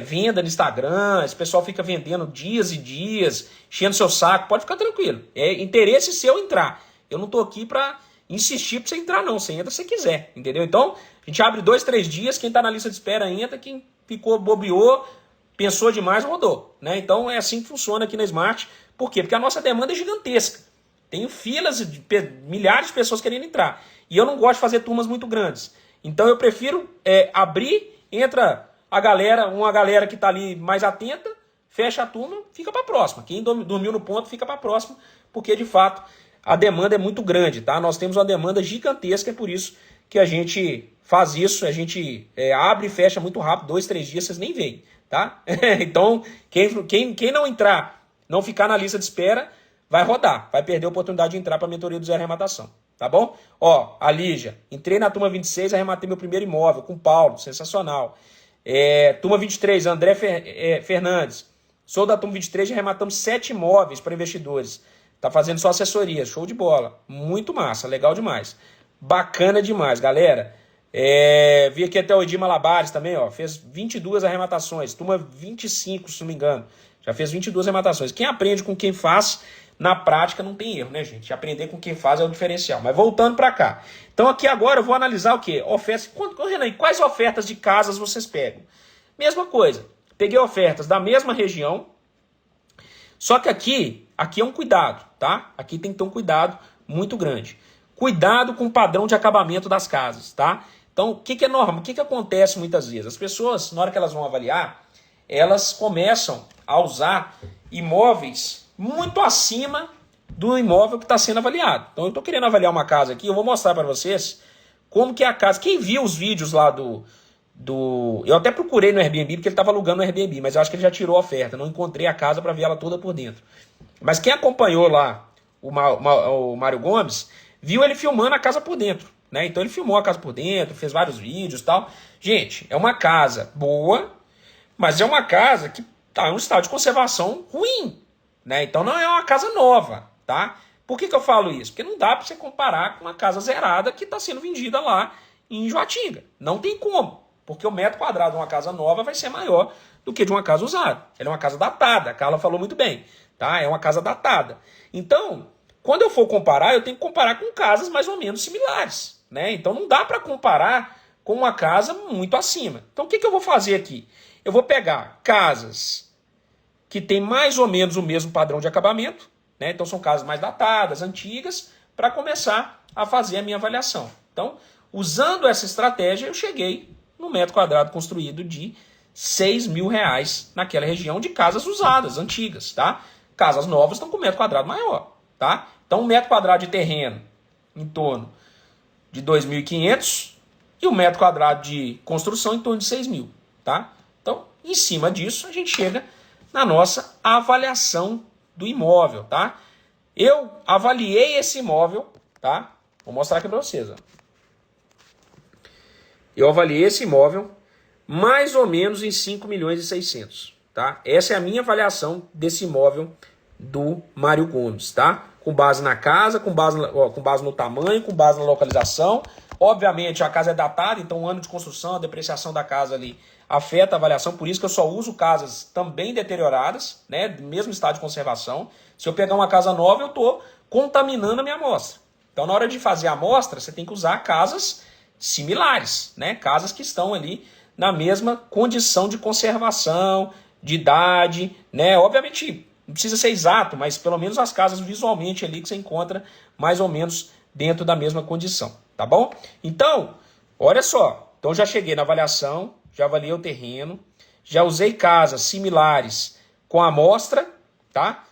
venda no Instagram, esse pessoal fica vendendo dias e dias, enchendo seu saco, pode ficar tranquilo. É interesse seu entrar. Eu não tô aqui para insistir para você entrar não, você entra se você quiser, entendeu? Então, a gente abre 2, 3 dias, quem tá na lista de espera entra, quem ficou, bobeou, pensou demais, rodou, né? Então é assim que funciona aqui na Smart. Por quê? Porque a nossa demanda é gigantesca. Tem filas de milhares de pessoas querendo entrar. E eu não gosto de fazer turmas muito grandes. Então eu prefiro abrir, entra uma galera que tá ali mais atenta, fecha a turma, fica para a próxima. Quem dormiu no ponto fica para a próxima, porque de fato a demanda é muito grande, tá? Nós temos uma demanda gigantesca, é por isso que a gente faz isso, a gente abre e fecha muito rápido, 2, 3 dias, vocês nem veem, tá? Então, quem não entrar, não ficar na lista de espera, vai rodar, vai perder a oportunidade de entrar para a mentoria do Zero Arrematação, tá bom? Ó, a Lígia, entrei na turma 26, arrematei meu primeiro imóvel com o Paulo, sensacional. Turma 23, André Fernandes, sou da turma 23 e arrematamos 7 imóveis para investidores. Tá fazendo só assessoria, show de bola, muito massa, legal demais. Bacana demais, galera. Vi aqui até o Edir Malabares também, ó, fez 22 arrematações, turma 25, se não me engano. Já fez 22 arrematações. Quem aprende com quem faz, na prática não tem erro, né, gente? Aprender com quem faz é o diferencial. Mas voltando para cá. Então aqui agora eu vou analisar o quê? Ofertas. Renan, quais ofertas de casas vocês pegam? Mesma coisa. Peguei ofertas da mesma região, só que aqui é um cuidado, tá? Aqui tem que ter um cuidado muito grande. Cuidado com o padrão de acabamento das casas, tá? Então, o que é normal? O que acontece muitas vezes? As pessoas, na hora que elas vão avaliar, elas começam a usar imóveis muito acima do imóvel que está sendo avaliado. Então, eu estou querendo avaliar uma casa aqui, eu vou mostrar para vocês como que é a casa. Quem viu os vídeos lá eu até procurei no Airbnb, porque ele estava alugando no Airbnb, mas eu acho que ele já tirou a oferta, não encontrei a casa para ver ela toda por dentro. Mas quem acompanhou lá o Mário Gomes, viu ele filmando a casa por dentro, né? Então ele filmou a casa por dentro, fez vários vídeos e tal. Gente, é uma casa boa, mas é uma casa que está em um estado de conservação ruim, né? Então não é uma casa nova, tá? Por que eu falo isso? Porque não dá para você comparar com uma casa zerada que está sendo vendida lá em Joatinga. Não tem como, porque o metro quadrado de uma casa nova vai ser maior do que de uma casa usada. Ela é uma casa datada, a Carla falou muito bem, tá? É uma casa datada. Então, quando eu for comparar, eu tenho que comparar com casas mais ou menos similares, né? Então não dá para comparar com uma casa muito acima. Então o que eu vou fazer aqui? Eu vou pegar casas que têm mais ou menos o mesmo padrão de acabamento, né? Então são casas mais datadas, antigas, para começar a fazer a minha avaliação. Então, usando essa estratégia, eu cheguei no metro quadrado construído de R$6.000 naquela região de casas usadas, antigas, tá? Casas novas estão com metro quadrado maior, tá? Então, 1 m² de terreno em torno de 2.500 e 1 m² de construção em torno de 6.000, tá? Então, em cima disso, a gente chega na nossa avaliação do imóvel, tá? Eu avaliei esse imóvel, tá? Vou mostrar aqui para vocês, ó. Eu avaliei esse imóvel mais ou menos em 5.600.000, tá? Essa é a minha avaliação desse imóvel do Mário Gomes, tá? Com base na casa, com base no tamanho, com base na localização. Obviamente a casa é datada, então o ano de construção, a depreciação da casa ali afeta a avaliação, por isso que eu só uso casas também deterioradas, né, do mesmo estado de conservação. Se eu pegar uma casa nova, eu estou contaminando a minha amostra. Então na hora de fazer a amostra, você tem que usar casas similares, né, casas que estão ali na mesma condição de conservação, de idade, né, obviamente não precisa ser exato, mas pelo menos as casas visualmente ali que você encontra mais ou menos dentro da mesma condição, tá bom? Então, olha só, então já cheguei na avaliação, já avaliei o terreno, já usei casas similares com a amostra, tá?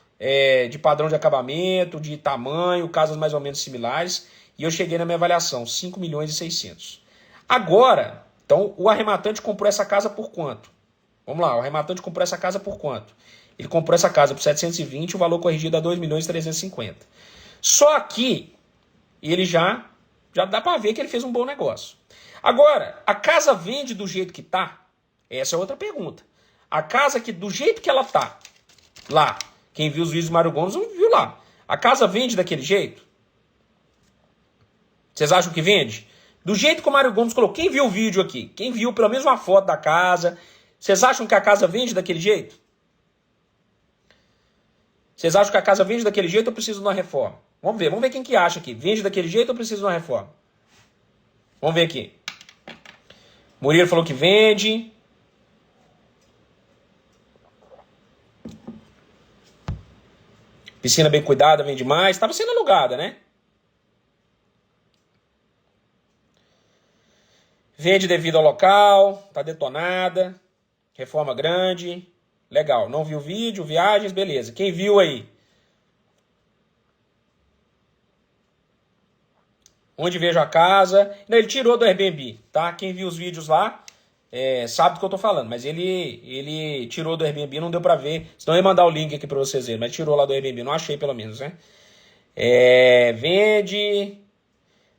De padrão de acabamento, de tamanho, casas mais ou menos similares, e eu cheguei na minha avaliação, 5.600.000. Agora, então o arrematante comprou essa casa por quanto? Vamos lá, o arrematante comprou essa casa por quanto? Ele comprou essa casa por 720, o valor corrigido a 2.350.000. Só que ele já dá para ver que ele fez um bom negócio. Agora, a casa vende do jeito que tá? Essa é outra pergunta. A casa que do jeito que ela tá, lá, quem viu os vídeos do Mário Gomes viu lá. A casa vende daquele jeito? Vocês acham que vende? Do jeito que o Mário Gomes colocou. Quem viu o vídeo aqui? Quem viu pelo menos uma foto da casa? Vocês acham que a casa vende daquele jeito? Vocês acham que a casa vende daquele jeito ou precisa de uma reforma? Vamos ver quem que acha aqui. Vende daquele jeito ou precisa de uma reforma? Vamos ver aqui. Murilo falou que vende. Piscina bem cuidada, vende mais. Estava sendo alugada, né? Vende devido ao local. Está detonada. Reforma grande. Legal. Não viu o vídeo, viagens, beleza. Quem viu aí? Onde vejo a casa. Não, ele tirou do Airbnb, tá? Quem viu os vídeos lá sabe do que eu tô falando. Mas ele tirou do Airbnb, não deu pra ver. Senão eu ia mandar o link aqui pra vocês verem. Mas tirou lá do Airbnb, não achei pelo menos, né? Vende.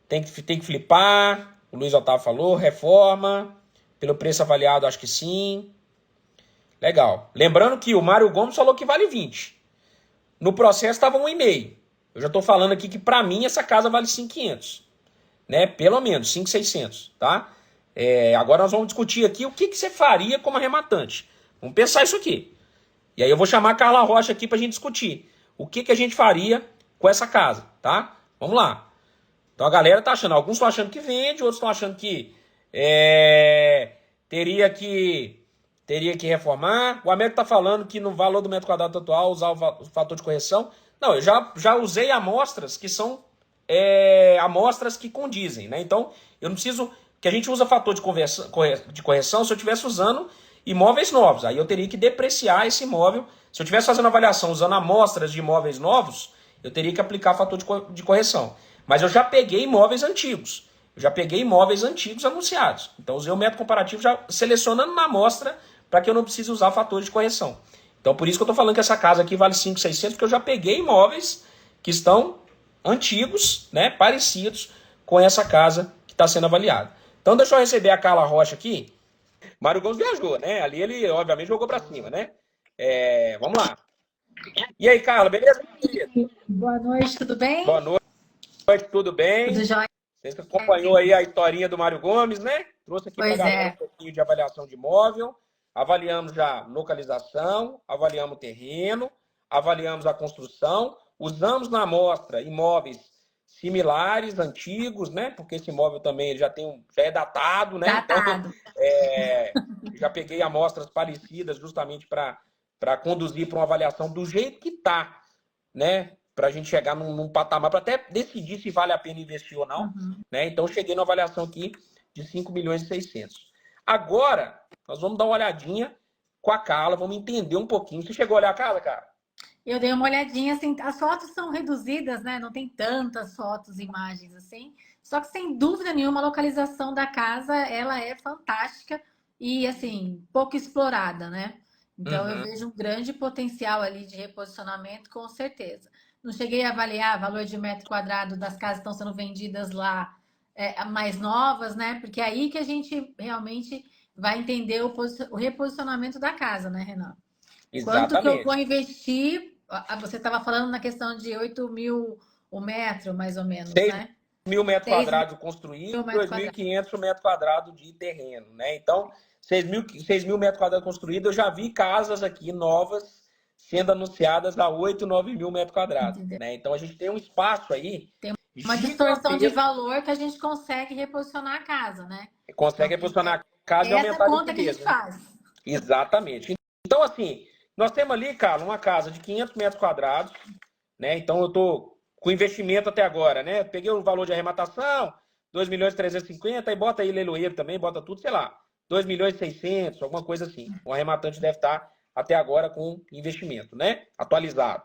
Tem que flipar. O Luiz Otávio falou. Reforma. Pelo preço avaliado, acho que sim. Legal. Lembrando que o Mário Gomes falou que vale 20. No processo estava 1,5. Eu já estou falando aqui que para mim essa casa vale 5.500. Né? Pelo menos 5.600, tá? Agora nós vamos discutir aqui o que você faria como arrematante. Vamos pensar isso aqui. E aí eu vou chamar a Carla Rocha aqui para a gente discutir. o que a gente faria com essa casa, tá? Vamos lá. Então a galera tá achando, alguns estão achando que vende, outros estão achando que teria que reformar. O Américo tá falando que no valor do metro quadrado atual usar o fator de correção. Não, eu já usei amostras que são amostras que condizem, né? Então eu não preciso que a gente usa fator de correção se eu estivesse usando imóveis novos. Aí eu teria que depreciar esse imóvel. Se eu estivesse fazendo avaliação usando amostras de imóveis novos, eu teria que aplicar fator de correção. Mas eu já peguei imóveis antigos. Eu já peguei imóveis antigos anunciados. Então usei o método comparativo já selecionando na amostra para que eu não precise usar fator de correção. Então por isso que eu estou falando que essa casa aqui vale 5.600, porque eu já peguei imóveis que estão antigos, né, parecidos com essa casa que está sendo avaliada. Então deixa eu receber a Carla Rocha aqui. Mário Gomes viajou, né? Ali ele obviamente jogou para cima, né? Vamos lá. E aí, Carla, beleza? Boa noite, tudo bem? Boa noite, tudo bem? Tudo jóia? Você acompanhou aí a historinha do Mário Gomes, né? Trouxe aqui para a Pois galera um é. pouquinho de avaliação de imóvel. Avaliamos já localização, avaliamos terreno, avaliamos a construção, usamos na amostra imóveis similares, antigos, né? Porque esse imóvel também já é datado, né? Então, Datado. já peguei amostras parecidas justamente para conduzir para uma avaliação do jeito que está, né? Para a gente chegar num patamar, para até decidir se vale a pena investir ou não. Uhum. Né? Então, cheguei na avaliação aqui de 5.600.000. Agora, nós vamos dar uma olhadinha com a Carla, vamos entender um pouquinho. Você chegou a olhar a casa, cara? Eu dei uma olhadinha, assim, as fotos são reduzidas, né? Não tem tantas fotos, imagens assim. Só que, sem dúvida nenhuma, a localização da casa, ela é fantástica e, assim, pouco explorada, né? Então, eu Uhum. vejo um grande potencial ali de reposicionamento, com certeza. Não cheguei a avaliar valor de metro quadrado das casas que estão sendo vendidas lá, mais novas, né? Porque é aí que a gente realmente vai entender o reposicionamento da casa, né, Renan? Quanto que eu vou Exatamente. investir? Você estava falando na questão de 8 mil o metro, mais ou menos, 6 né? mil metros 6 quadrados construído mil e metros quadrados. 2.500 metros quadrados de terreno, né? Então, 6 mil metros quadrados construídos, eu já vi casas aqui novas sendo anunciadas a 8, 9 mil metros quadrados, Entendeu? né? Então, a gente tem um espaço aí Tem uma distorção de gigantesco, valor que a gente consegue reposicionar a casa, né? Então, consegue posicionar a casa é e essa aumentar a conta que a liquidez, gente né? faz. Exatamente. Então, assim, nós temos ali, Carlos, uma casa de 500 metros quadrados, né? Então, eu tô com investimento até agora, né? Peguei o valor de arrematação, 2.350.000, aí bota aí leiloeiro também, bota tudo, sei lá, 2.600.000, alguma coisa assim. O arrematante deve estar até agora com investimento, né? Atualizado.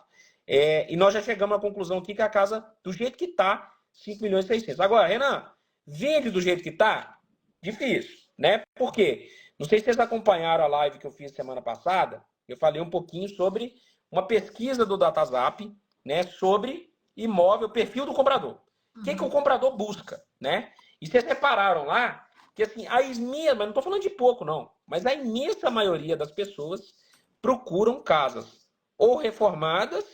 E nós já chegamos à conclusão aqui que a casa, do jeito que está, 5.600.000. Agora, Renan, vende do jeito que está? Difícil, né? Por quê? Não sei se vocês acompanharam a live que eu fiz semana passada. Eu falei um pouquinho sobre uma pesquisa do DataZap, né, sobre imóvel, perfil do comprador. O que o comprador busca, né? E vocês repararam lá que assim, a imensa, mas não estou falando de pouco não, mas a imensa maioria das pessoas procuram casas ou reformadas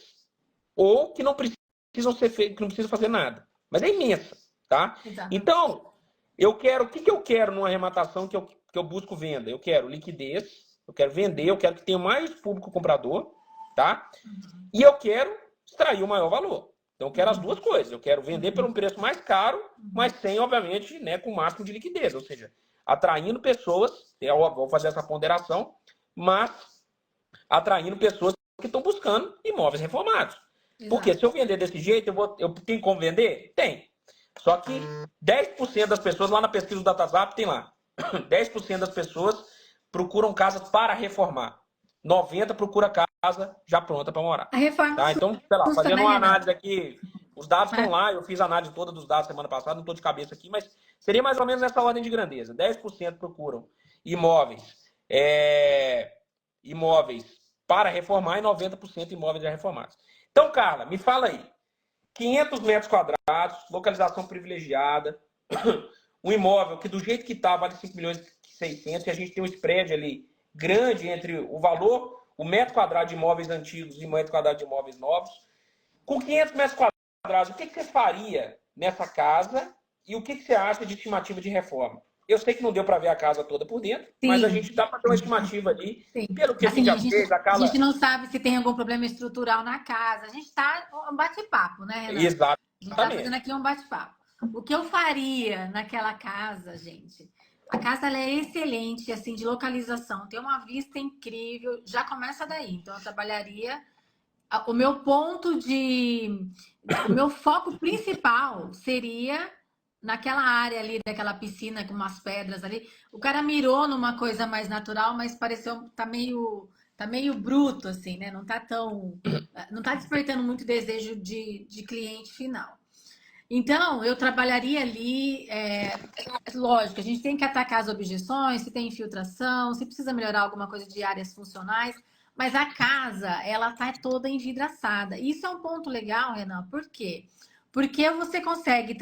ou que não precisam ser feitas, que não precisam fazer nada. Mas é imensa, tá? Exatamente. Então, o que eu quero numa arrematação que eu busco venda? Eu quero liquidez, eu quero vender, eu quero que tenha mais público comprador, tá? E eu quero extrair o maior valor. Então, eu quero as duas coisas. Eu quero vender por um preço mais caro, mas sem, obviamente, né, com o máximo de liquidez. Ou seja, atraindo pessoas, vou fazer essa ponderação, mas atraindo pessoas que estão buscando imóveis reformados. Porque Exato. se eu vender desse jeito, eu tenho como vender? Tem. Só que 10% das pessoas, lá na pesquisa do DataZap, tem lá. 10% das pessoas procuram casas para reformar. 90% procura casa já pronta para morar. A reforma Tá? Então, sei lá, custa, fazendo né, uma Renan? análise aqui, os dados estão lá, eu fiz a análise toda dos dados semana passada, não estou de cabeça aqui, mas seria mais ou menos nessa ordem de grandeza. 10% procuram imóveis, imóveis para reformar e 90% imóveis já reformados. Então, Carla, me fala aí. 500 metros quadrados, localização privilegiada, um imóvel que do jeito que está vale 5.600.000 e a gente tem um spread ali grande entre o valor, o metro quadrado de imóveis antigos e o metro quadrado de imóveis novos. Com 500 metros quadrados, o que você faria nessa casa e o que você acha de estimativa de reforma? Eu sei que não deu para ver a casa toda por dentro, mas a Sim, gente dá para ter uma estimativa ali, sim. pelo que a Assim, gente já fez, a a gente Carla. não sabe se tem algum problema estrutural na casa. A gente está um bate-papo, né, Renan? A gente está fazendo Exatamente. aqui um bate-papo. O que eu faria naquela casa, gente? A casa ela é excelente, assim, de localização, tem uma vista incrível, já começa daí. Então, eu trabalharia. O meu ponto de. O meu foco principal seria naquela área ali, daquela piscina com umas pedras ali. O cara mirou numa coisa mais natural, mas pareceu. Tá meio bruto, assim, né? Não tá tão. Não tá despertando muito desejo de cliente final. Então, eu trabalharia ali, lógico, a gente tem que atacar as objeções, se tem infiltração, se precisa melhorar alguma coisa de áreas funcionais, mas a casa, ela tá toda envidraçada. Isso é um ponto legal, Renan, por quê? Porque você consegue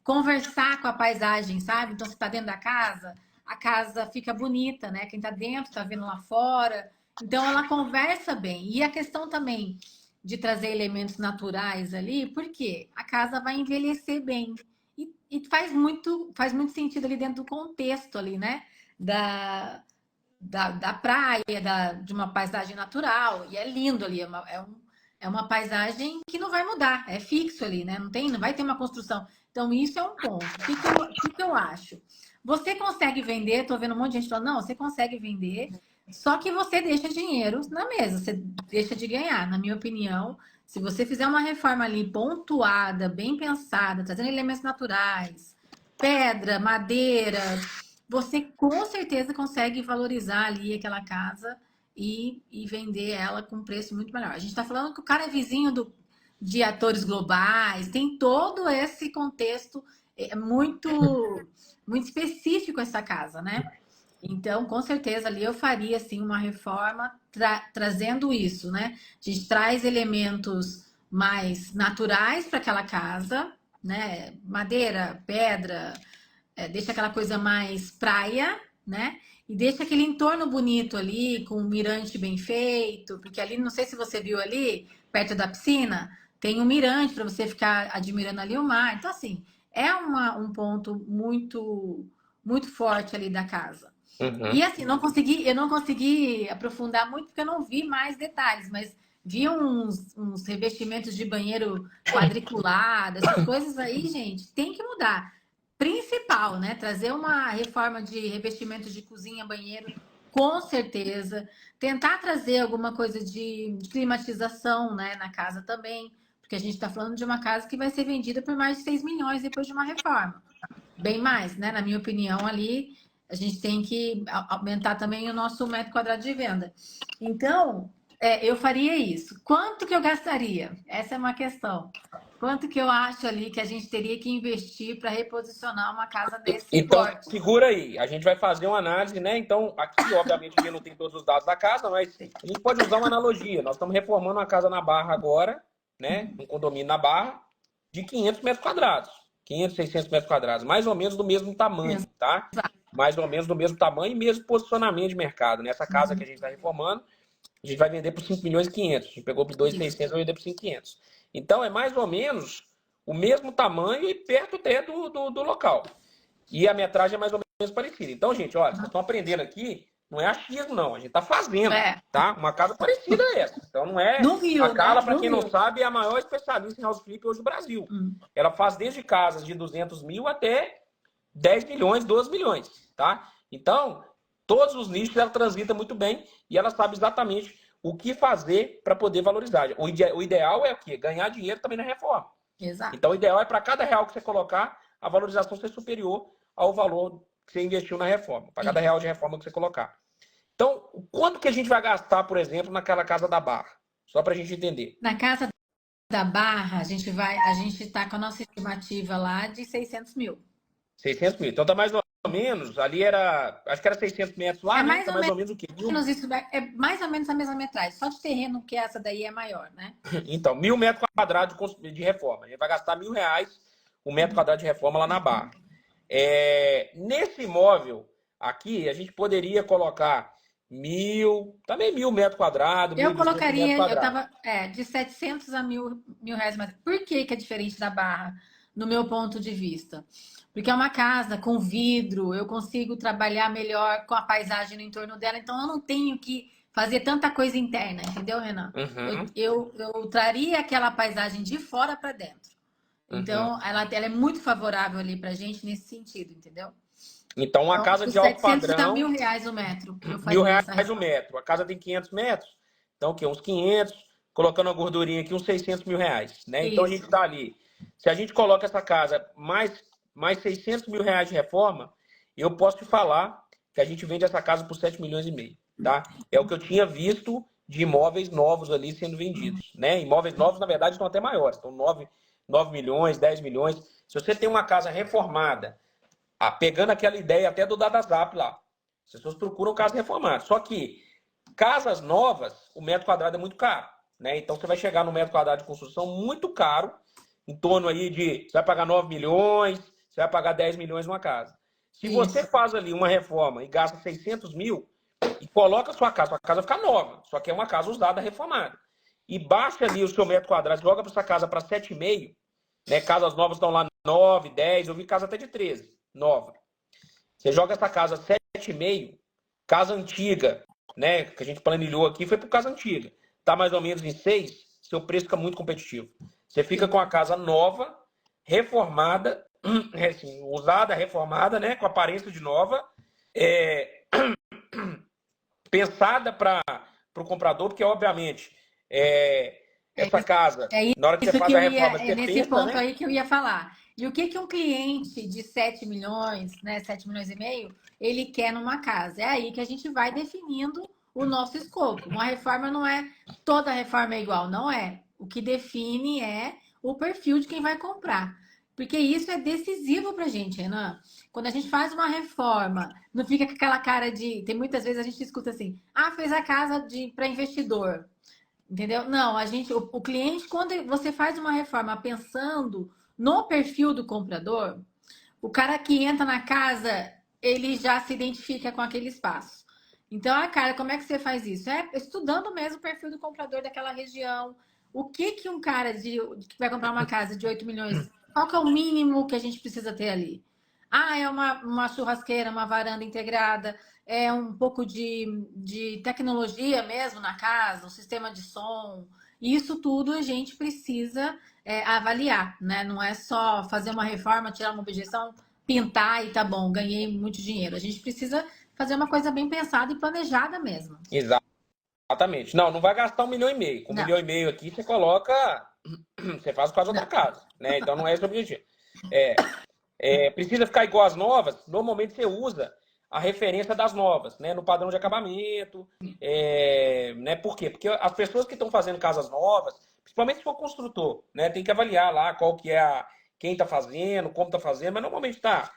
conversar com a paisagem, sabe? Então, você está dentro da casa, a casa fica bonita, né? Quem está dentro está vendo lá fora. Então, ela conversa bem. E a questão também de trazer elementos naturais ali, porque a casa vai envelhecer bem. E faz muito sentido ali dentro do contexto ali, né? Da praia, de uma paisagem natural. E é lindo ali, é uma paisagem que não vai mudar, é fixo ali, né? Não vai ter uma construção. Então, isso é um ponto. O que eu acho? Você consegue vender, tô vendo um monte de gente falando, não, você consegue vender, só que você deixa dinheiro na mesa, você deixa de ganhar, na minha opinião. Se você fizer uma reforma ali pontuada, bem pensada, trazendo elementos naturais, pedra, madeira, você com certeza consegue valorizar ali aquela casa e vender ela com um preço muito melhor. A gente está falando que o cara é vizinho de atores globais, tem todo esse contexto muito específico essa casa, né? Então, com certeza ali eu faria assim uma reforma trazendo isso, né? A gente traz elementos mais naturais para aquela casa, né? Madeira, pedra, deixa aquela coisa mais praia, né? E deixa aquele entorno bonito ali, com um mirante bem feito, porque ali, não sei se você viu ali, perto da piscina, tem um mirante para você ficar admirando ali o mar. Então, assim, é um ponto muito forte ali da casa. E Uhum. assim, eu não consegui aprofundar muito porque eu não vi mais detalhes, mas vi uns revestimentos de banheiro quadriculado, essas coisas aí, gente, tem que mudar. Principal, né? Trazer uma reforma de revestimentos de cozinha, banheiro, com certeza. Tentar trazer alguma coisa de climatização, né, na casa também, porque a gente está falando de uma casa que vai ser vendida por mais de 6 milhões depois de uma reforma. Bem mais, né? Na minha opinião, ali a gente tem que aumentar também o nosso metro quadrado de venda. Então, eu faria isso. Quanto que eu gastaria? Essa é uma questão. Quanto que eu acho ali que a gente teria que investir para reposicionar uma casa desse Então, porte? segura aí. A gente vai fazer uma análise, né? Então, aqui, obviamente, a gente não tem todos os dados da casa, mas a gente pode usar uma analogia. Nós estamos reformando uma casa na Barra agora, né? Um condomínio na Barra, de 500 metros quadrados. 500, 600 metros quadrados. Mais ou menos do mesmo tamanho, tá? Mais ou menos do mesmo tamanho e mesmo posicionamento de mercado. Nessa casa que a gente está reformando, a gente vai vender por 5 milhões e 500. A gente pegou por 2.600 e vai vender por 5.500. Então, é mais ou menos o mesmo tamanho e perto até do local. E a metragem é mais ou menos parecida. Então, gente, olha, vocês estão aprendendo aqui, não é achismo, não. A gente está fazendo, tá? Uma casa parecida a essa. Então, não é. No A Rio, Carla, né? para No quem não Rio. sabe, é a maior especialista em house flip hoje do Brasil. Ela faz desde casas de 200 mil até 10 milhões, 12 milhões, tá? Então, todos os nichos ela transita muito bem e ela sabe exatamente o que fazer para poder valorizar. O ideal é o quê? Ganhar dinheiro também na reforma. Exato. Então, o ideal é para cada real que você colocar, a valorização ser superior ao valor que você investiu na reforma, para cada real de reforma que você colocar. Então, quanto que a gente vai gastar, por exemplo, naquela casa da Barra? Só para a gente entender. Na casa da Barra, a gente está com a nossa estimativa lá de 600 mil. 600 mil. Então, tá mais ou menos, ali era, acho que era 600 metros lá, É né? mais Tá ou mais ou menos o quê? menos isso, é mais ou menos a mesma metragem, só de terreno que essa daí é maior, né? Então, 1.000 metros quadrados de reforma. A gente vai gastar R$ 1.000 o metro quadrado de reforma lá na Barra. Nesse imóvel aqui, a gente poderia colocar 1.000 metros quadrados, Eu 1.200 metros colocaria, eu quadrados. tava, de 700 a mil reais mais. Por que que é diferente da Barra, no meu ponto de vista? Porque é uma casa com vidro, eu consigo trabalhar melhor com a paisagem no entorno dela, então eu não tenho que fazer tanta coisa interna, entendeu, Renan? Uhum, Eu traria aquela paisagem de fora para dentro. uhum. Então, ela é muito favorável ali pra gente nesse sentido, entendeu? Então, uma Então, casa acho que de alto 700 a padrão, R$ 1.000 o metro, eu mil faria essa reais o reforma. metro. A casa tem 500 metros, então o quê? Uns 500, colocando a gordurinha aqui, uns 600 mil reais, né? Então a gente Isso, está ali. Se a gente coloca essa casa mais 600 mil reais de reforma, eu posso te falar que a gente vende essa casa por 7 milhões e meio, tá? É o que eu tinha visto de imóveis novos ali sendo vendidos, né? Imóveis novos, na verdade, estão até maiores, estão 9 milhões, 10 milhões. Se você tem uma casa reformada, pegando aquela ideia até do DataZap lá, as pessoas procuram casa reformada. Só que casas novas, o metro quadrado é muito caro, né? Então você vai chegar no metro quadrado de construção muito caro, em torno aí de, você vai pagar 9 milhões, você vai pagar 10 milhões numa casa. Se você isso. faz ali uma reforma e gasta 600 mil e coloca sua casa fica nova, só que é uma casa usada, reformada. E baixa ali o seu metro quadrado, joga para essa casa para 7,5, né? Casas novas estão lá 9, 10, eu vi casa até de 13, nova. Você joga essa casa 7,5, casa antiga, né? Que a gente planilhou aqui, foi por casa antiga. Tá mais ou menos em 6, seu preço fica muito competitivo. Você fica com a casa nova, reformada, assim, usada, reformada, né? Com aparência de nova, é, pensada para o comprador, porque obviamente É essa casa, É na hora que você isso que faz a eu ia, reforma, é você nesse pensa, ponto né? aí que eu ia falar. E o que que um cliente de 7 milhões, né, 7 milhões e meio, ele quer numa casa? É aí que a gente vai definindo o nosso escopo. Uma reforma não é toda reforma é igual, não é. O que define é o perfil de quem vai comprar. Porque isso é decisivo pra gente, Renan. Quando a gente faz uma reforma, não fica com aquela cara de. Tem muitas vezes a gente escuta assim: ah, fez a casa para investidor. Entendeu? Não, o cliente, quando você faz uma reforma pensando no perfil do comprador, o cara que entra na casa, ele já se identifica com aquele espaço. Então, cara, como é que você faz isso? É estudando mesmo o perfil do comprador daquela região. O que que um cara que vai comprar uma casa de 8 milhões, qual que é o mínimo que a gente precisa ter ali? Ah, é uma churrasqueira, uma varanda integrada, é um pouco de tecnologia mesmo na casa, um sistema de som. Isso tudo a gente precisa avaliar, né? Não é só fazer uma reforma, tirar uma objeção, pintar e tá bom, ganhei muito dinheiro. A gente precisa fazer uma coisa bem pensada e planejada mesmo. Exatamente. Não, não vai gastar 1,5 milhão. Com um Não, milhão e meio aqui, você coloca. Você faz quase outra não. casa, né? Então não é esse o objetivo. É, precisa ficar igual às novas, normalmente você usa a referência das novas, né? No padrão de acabamento. Né? Por quê? Porque as pessoas que estão fazendo casas novas, principalmente se for construtor, né? Tem que avaliar lá qual que é quem está fazendo, como está fazendo, mas normalmente tá.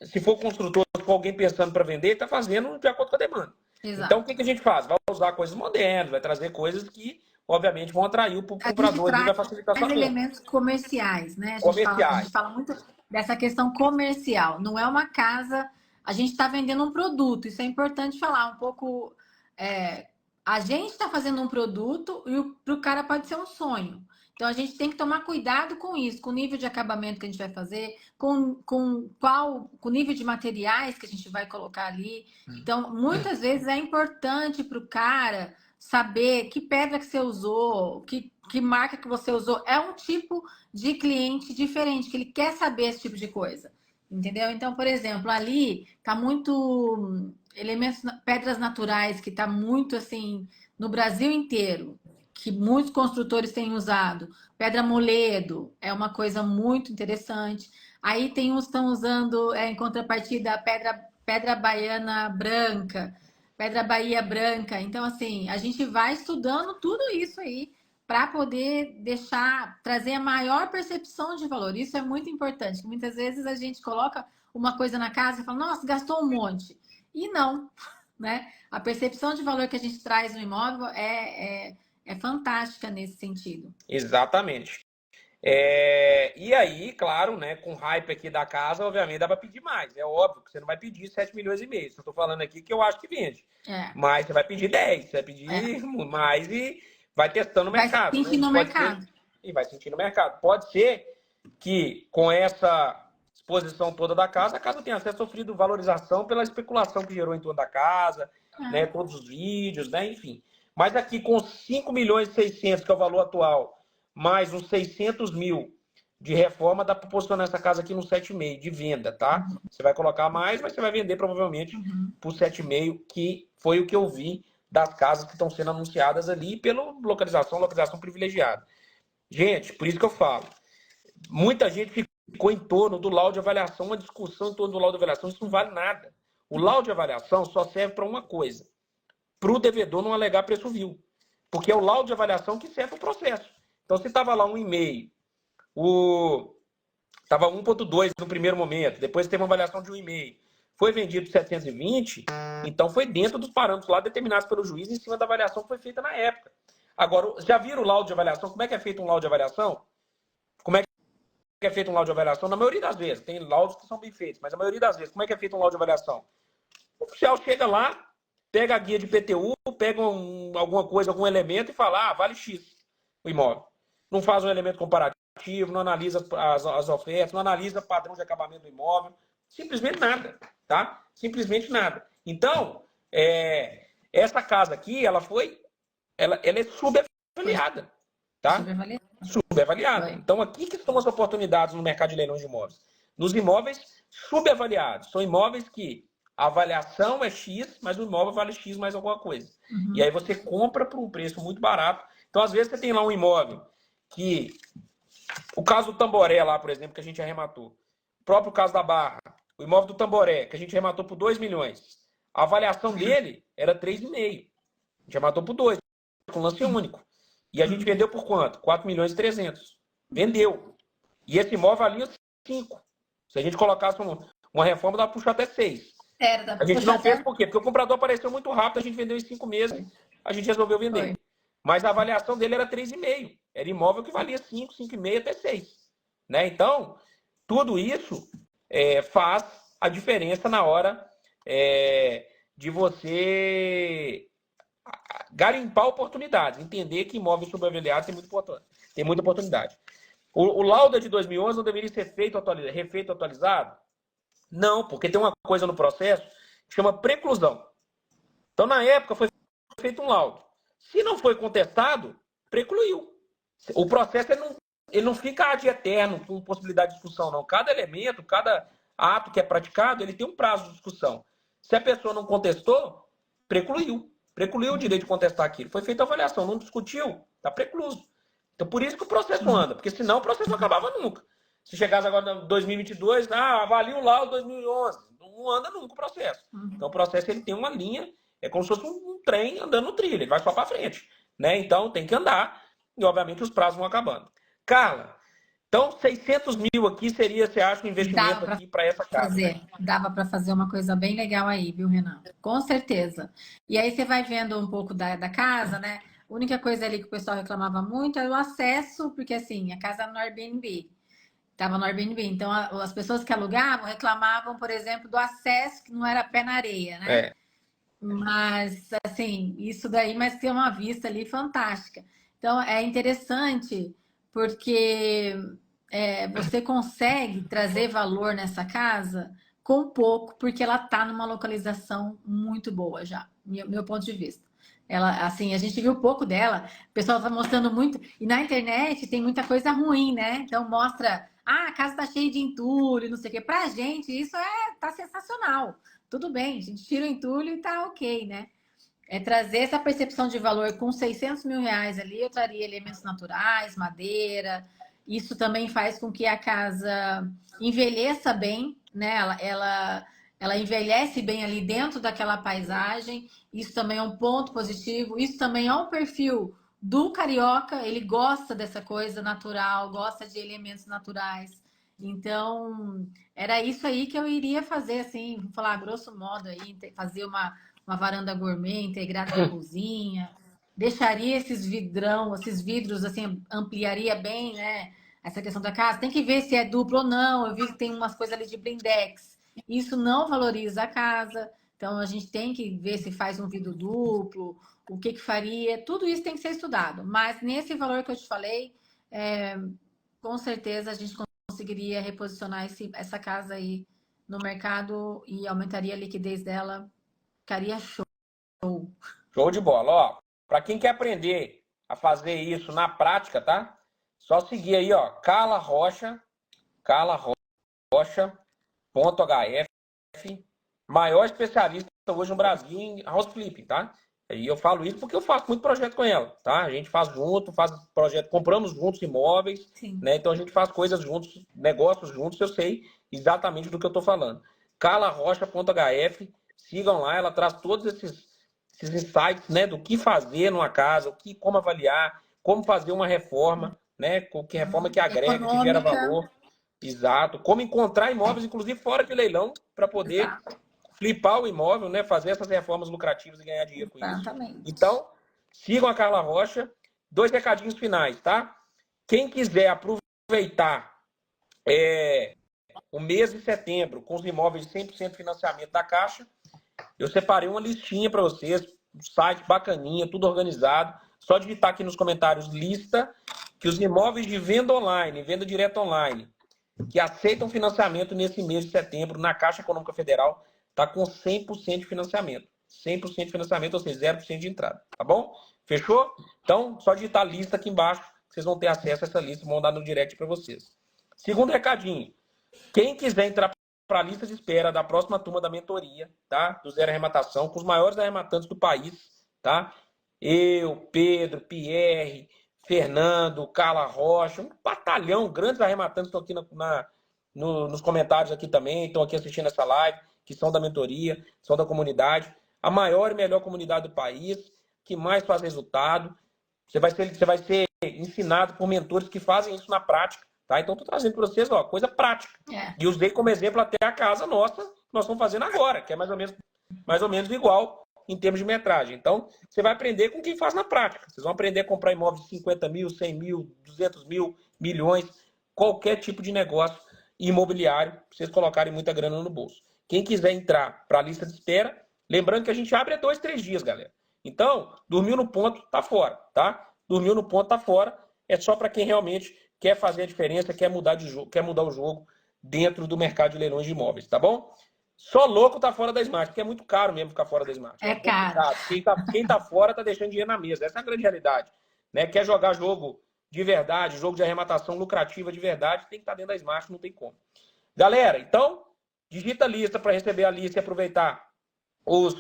Se for construtor, se for alguém pensando para vender, está fazendo de acordo com a demanda. Então, o Exato. que, que a gente faz? Vai usar coisas modernas, vai trazer coisas que, obviamente, vão atrair o A gente comprador ali e traz vai facilitar a sua compra. elementos comerciais, né? A gente Comerciais. fala muito dessa questão comercial. Não é uma casa, a gente está vendendo um produto. Isso é importante falar um pouco. é, a gente está fazendo um produto e para o cara pode ser um sonho. Então a gente tem que tomar cuidado com isso, com o nível de acabamento que a gente vai fazer, com o nível de materiais que a gente vai colocar ali. Então, muitas vezes é importante para o cara saber que pedra que você usou, que marca que você usou. É um tipo de cliente diferente, que ele quer saber esse tipo de coisa. Entendeu? Então, por exemplo, ali tá muito elementos, pedras naturais, que tá muito assim no Brasil inteiro, que muitos construtores têm usado. Pedra moledo é uma coisa muito interessante. Aí tem uns que estão usando, em contrapartida, a pedra baiana branca, Pedra Bahia Branca. Então, assim, a gente vai estudando tudo isso aí para poder trazer a maior percepção de valor. Isso é muito importante. Muitas vezes a gente coloca uma coisa na casa e fala, nossa, gastou um monte. E não, né? A percepção de valor que a gente traz no imóvel é fantástica nesse sentido. Exatamente. E aí, claro, né, com o hype aqui da casa, obviamente dá para pedir mais. É óbvio que você não vai pedir 7 milhões e meio. Eu estou falando aqui que eu acho que vende. É, Mas você vai pedir 10, você vai é. pedir mais e vai testando o Vai se mercado, né? sentir no Pode ser mercado. e vai sentir no mercado. Pode ser que com essa exposição toda da casa, a casa tem até sofrido valorização pela especulação que gerou em torno da casa, né? Todos os vídeos, né? Enfim. Mas aqui com 5 milhões e 600, que é o valor atual, mais uns 600 mil de reforma, dá para posicionar essa casa aqui no 7,5 de venda, tá? Você vai colocar mais, mas você vai vender provavelmente por 7,5, que foi o que eu vi das casas que estão sendo anunciadas ali pela localização privilegiada. Gente, por isso que eu falo, muita gente ficou em torno do laudo de avaliação, uma discussão em torno do laudo de avaliação, isso não vale nada. O laudo de avaliação só serve para uma coisa, para o devedor não alegar preço vil, porque é o laudo de avaliação que serve o processo. Então, se estava lá 1,5, estava 1,2 no primeiro momento, depois teve uma avaliação de 1,5, foi vendido 720, então foi dentro dos parâmetros lá determinados pelo juiz em cima da avaliação que foi feita na época. Agora, já viram o laudo de avaliação? Como é que é feito um laudo de avaliação? Como é que é feito um laudo de avaliação? Na maioria das vezes, tem laudos que são bem feitos, mas a maioria das vezes, como é que é feito um laudo de avaliação? O oficial chega lá, pega a guia de PTU, pega alguma coisa, algum elemento e fala, vale X o imóvel. Não faz um elemento comparativo, não analisa as ofertas, não analisa padrão de acabamento do imóvel, simplesmente nada, tá? Simplesmente nada. Então, essa casa aqui, ela é subavaliada, tá? Subavaliada. Então, aqui que estão as oportunidades no mercado de leilões de imóveis. Nos imóveis subavaliados. São imóveis que a avaliação é X, mas o imóvel vale X mais alguma coisa. E aí você compra por um preço muito barato. Então, às vezes, você tem lá um imóvel que... O caso do Tamboré lá, por exemplo, que a gente arrematou. O próprio caso da Barra. O imóvel do Tamboré, que a gente arrematou por 2 milhões. A avaliação dele era 3,5. A gente arrematou por 2, com lance único. E a gente vendeu por quanto? 4 milhões e 300. Vendeu. E esse imóvel valia 5. Se a gente colocasse uma reforma, dá para puxar até 6. A gente não fez por quê? Porque o comprador apareceu muito rápido, a gente vendeu em 5 meses, a gente resolveu vender. Mas a avaliação dele era 3,5. Era imóvel que valia 5, 5,5 até 6. Né? Então, tudo isso faz a diferença na hora de você garimpar oportunidades, entender que imóvel subavaliado tem muita oportunidade. O laudo de 2011 não deveria ser refeito atualizado? Não, porque tem uma coisa no processo que chama preclusão. Então, na época, foi feito um laudo. Se não foi contestado, precluiu. O processo ele não fica ad eterno, com possibilidade de discussão, não. Cada elemento, cada ato que é praticado, ele tem um prazo de discussão. Se a pessoa não contestou, precluiu. Precluiu o direito de contestar aquilo. Foi feita a avaliação, não discutiu, está precluso. Então, por isso que o processo anda, porque senão o processo não acabava nunca. Se chegasse agora em 2022, avalia o laudo 2011. Não anda nunca o processo. Então, o processo ele tem uma linha, é como se fosse um trem andando no trilho, ele vai só para frente. Né? Então, tem que andar e, obviamente, os prazos vão acabando. Carla, então, 600 mil aqui seria, você acha, um investimento aqui para essa casa? Dava para fazer uma coisa bem legal aí, viu, Renan? Com certeza. E aí você vai vendo um pouco da casa, né? A única coisa ali que o pessoal reclamava muito era o acesso, porque assim, a casa era no Airbnb. Estava no Airbnb. Então, as pessoas que alugavam reclamavam, por exemplo, do acesso, que não era pé na areia, né? Mas, assim, isso daí, mas tem uma vista ali fantástica. Então, é interessante porque você consegue trazer valor nessa casa com pouco, porque ela está numa localização muito boa já, meu ponto de vista. Ela, assim, a gente viu pouco dela, o pessoal está mostrando muito, e na internet tem muita coisa ruim, né? Então mostra, a casa tá cheia de entulho, não sei o quê. Pra gente, isso tá sensacional. Tudo bem, a gente tira o entulho e tá ok, né? É trazer essa percepção de valor com 600 mil reais ali, eu traria elementos naturais, madeira. Isso também faz com que a casa envelheça bem, né? Ela envelhece bem ali dentro daquela paisagem. Isso também é um ponto positivo. Isso também é um perfil do carioca. Ele gosta dessa coisa natural, gosta de elementos naturais. Então, era isso aí que eu iria fazer, assim, vou falar grosso modo aí, fazer uma varanda gourmet integrada com a cozinha. Deixaria esses vidros, assim, ampliaria bem, né? Essa questão da casa. Tem que ver se é duplo ou não. Eu vi que tem umas coisas ali de blindex. Isso não valoriza a casa. Então, a gente tem que ver se faz um vidro duplo, o que faria. Tudo isso tem que ser estudado. Mas nesse valor que eu te falei, com certeza a gente conseguiria reposicionar essa casa aí no mercado e aumentaria a liquidez dela. Ficaria show. Show de bola. Ó, para quem quer aprender a fazer isso na prática, tá? Só seguir aí, ó, calarocha.hf, maior especialista hoje no Brasil em house flipping, tá? E eu falo isso porque eu faço muito projeto com ela, tá? A gente faz junto, faz projeto, compramos juntos imóveis, Sim. né? Então a gente faz coisas juntos, negócios juntos, eu sei exatamente do que eu tô falando. calarocha.hf, sigam lá, ela traz todos esses insights, né, do que fazer numa casa, como avaliar, como fazer uma reforma, né, que reforma que agrega, que gera valor. Exato. Como encontrar imóveis, inclusive fora de leilão, para poder flipar o imóvel, né, fazer essas reformas lucrativas e ganhar dinheiro com isso. Então, sigam a Carla Rocha. 2 recadinhos finais, tá? Quem quiser aproveitar o mês de setembro com os imóveis 100% financiamento da Caixa, eu separei uma listinha para vocês, um site bacaninha, tudo organizado. Só digitar aqui nos comentários lista que os imóveis de venda online, venda direta online, que aceitam financiamento nesse mês de setembro na Caixa Econômica Federal, tá com 100% de financiamento. 100% de financiamento, ou seja, 0% de entrada. Tá bom? Fechou? Então, só digitar a lista aqui embaixo, vocês vão ter acesso a essa lista, vão dar no direct para vocês. Segundo recadinho, quem quiser entrar para a lista de espera da próxima turma da mentoria, tá? Do Zero Arrematação, com os maiores arrematantes do país, tá? Eu, Pedro, Pierre, Fernando, Carla Rocha, um batalhão, grandes arrematantes estão aqui nos comentários aqui também, estão aqui assistindo essa live, que são da mentoria, são da comunidade, a maior e melhor comunidade do país, que mais faz resultado. Você vai ser ensinado por mentores que fazem isso na prática. Tá? Então, estou trazendo para vocês coisa prática. E usei como exemplo até a casa nossa, que nós estamos fazendo agora, que é mais ou menos igual em termos de metragem. Então, você vai aprender com quem faz na prática. Vocês vão aprender a comprar imóveis de 50 mil, 100 mil, 200 mil, milhões, qualquer tipo de negócio imobiliário, para vocês colocarem muita grana no bolso. Quem quiser entrar para a lista de espera, lembrando que a gente abre 2, 3 dias, galera. Então, dormiu no ponto, tá fora, tá? Dormiu no ponto, tá fora. É só para quem realmente quer fazer a diferença, quer mudar o jogo dentro do mercado de leilões de imóveis, tá bom? Só louco tá fora da Smart, porque é muito caro mesmo ficar fora da Smart. É caro. Quem tá fora tá deixando dinheiro na mesa. Essa é a grande realidade. Né? Quer jogar jogo de verdade, jogo de arrematação lucrativa de verdade, tem que estar dentro da Smart, não tem como. Galera, então, digita a lista para receber a lista e aproveitar os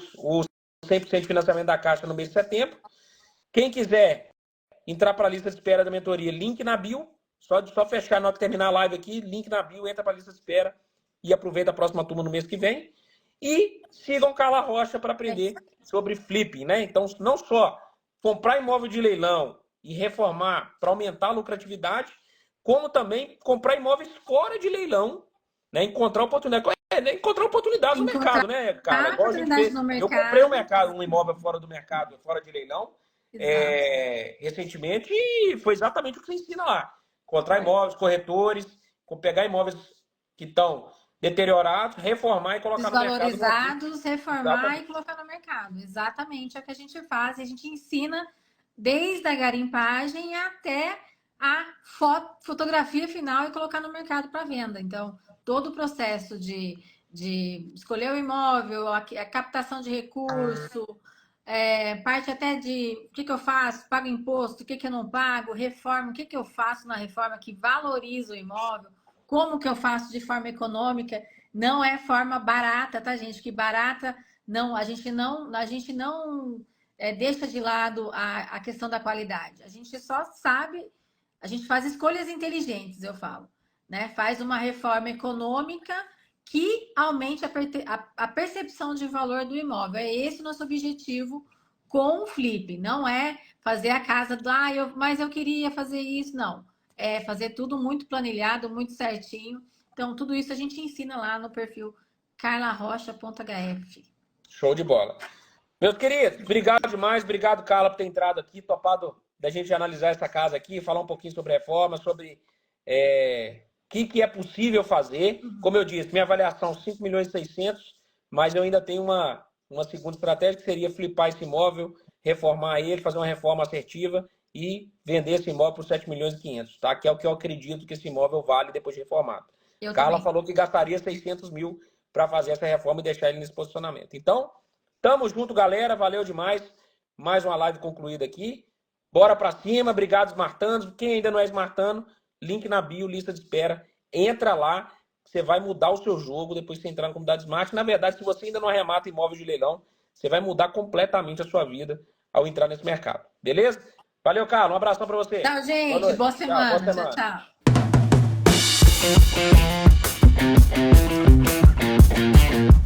100% de financiamento da Caixa no mês de setembro. Quem quiser entrar para a lista de espera da mentoria, link na bio. Só fechar na hora que terminar a live aqui, link na bio, entra para a lista de espera e aproveita a próxima turma no mês que vem. E sigam Carla Rocha para aprender sobre flipping, né? Então, não só comprar imóvel de leilão e reformar para aumentar a lucratividade, como também comprar imóveis fora de leilão, né? Encontrar oportunidades no mercado, né, Carla? Igual a gente fez. Eu comprei um imóvel fora do mercado, fora de leilão, recentemente, e foi exatamente o que você ensina lá. Encontrar imóveis, corretores, pegar imóveis que estão deteriorados, reformar e colocar no mercado. Desvalorizados, reformar e colocar no mercado. Exatamente é o que a gente faz. A gente ensina desde a garimpagem até a fotografia final e colocar no mercado para venda. Então, todo o processo de escolher o imóvel, a captação de recurso, parte até de o que eu faço, pago imposto, o que eu não pago, reforma, o que eu faço na reforma que valoriza o imóvel, como que eu faço de forma econômica, não é forma barata, tá, gente? Que barata, não, a gente não deixa de lado a questão da qualidade. A gente só sabe, a gente faz escolhas inteligentes, eu falo, né? Faz uma reforma econômica que aumente a percepção de valor do imóvel. É esse o nosso objetivo com o flip. Não é fazer a casa mas eu queria fazer isso. Não. É fazer tudo muito planilhado, muito certinho. Então, tudo isso a gente ensina lá no perfil carlarocha.hf. Show de bola. Meus queridos, obrigado demais. Obrigado, Carla, por ter entrado aqui, topado da gente analisar essa casa aqui, falar um pouquinho sobre reforma, sobre o que é possível fazer. Como eu disse, minha avaliação 5 milhões e 600, mas eu ainda tenho uma segunda estratégia, que seria flipar esse imóvel, reformar ele, fazer uma reforma assertiva e vender esse imóvel por 7 milhões e 500, tá? Que é o que eu acredito que esse imóvel vale depois de reformado. Eu Carla também. falou que gastaria 600 mil para fazer essa reforma e deixar ele nesse posicionamento. Então, tamo junto, galera. Valeu demais. Mais uma live concluída aqui. Bora para cima. Obrigado, Smartanos. Quem ainda não é Smartano, link na bio, lista de espera. Entra lá. Você vai mudar o seu jogo depois que você entrar na comunidade Smart. Na verdade, se você ainda não arremata imóveis de leilão, você vai mudar completamente a sua vida ao entrar nesse mercado. Beleza? Valeu, Carla. Um abração para você. Tchau, gente. Boa semana. Boa semana. Tchau, tchau.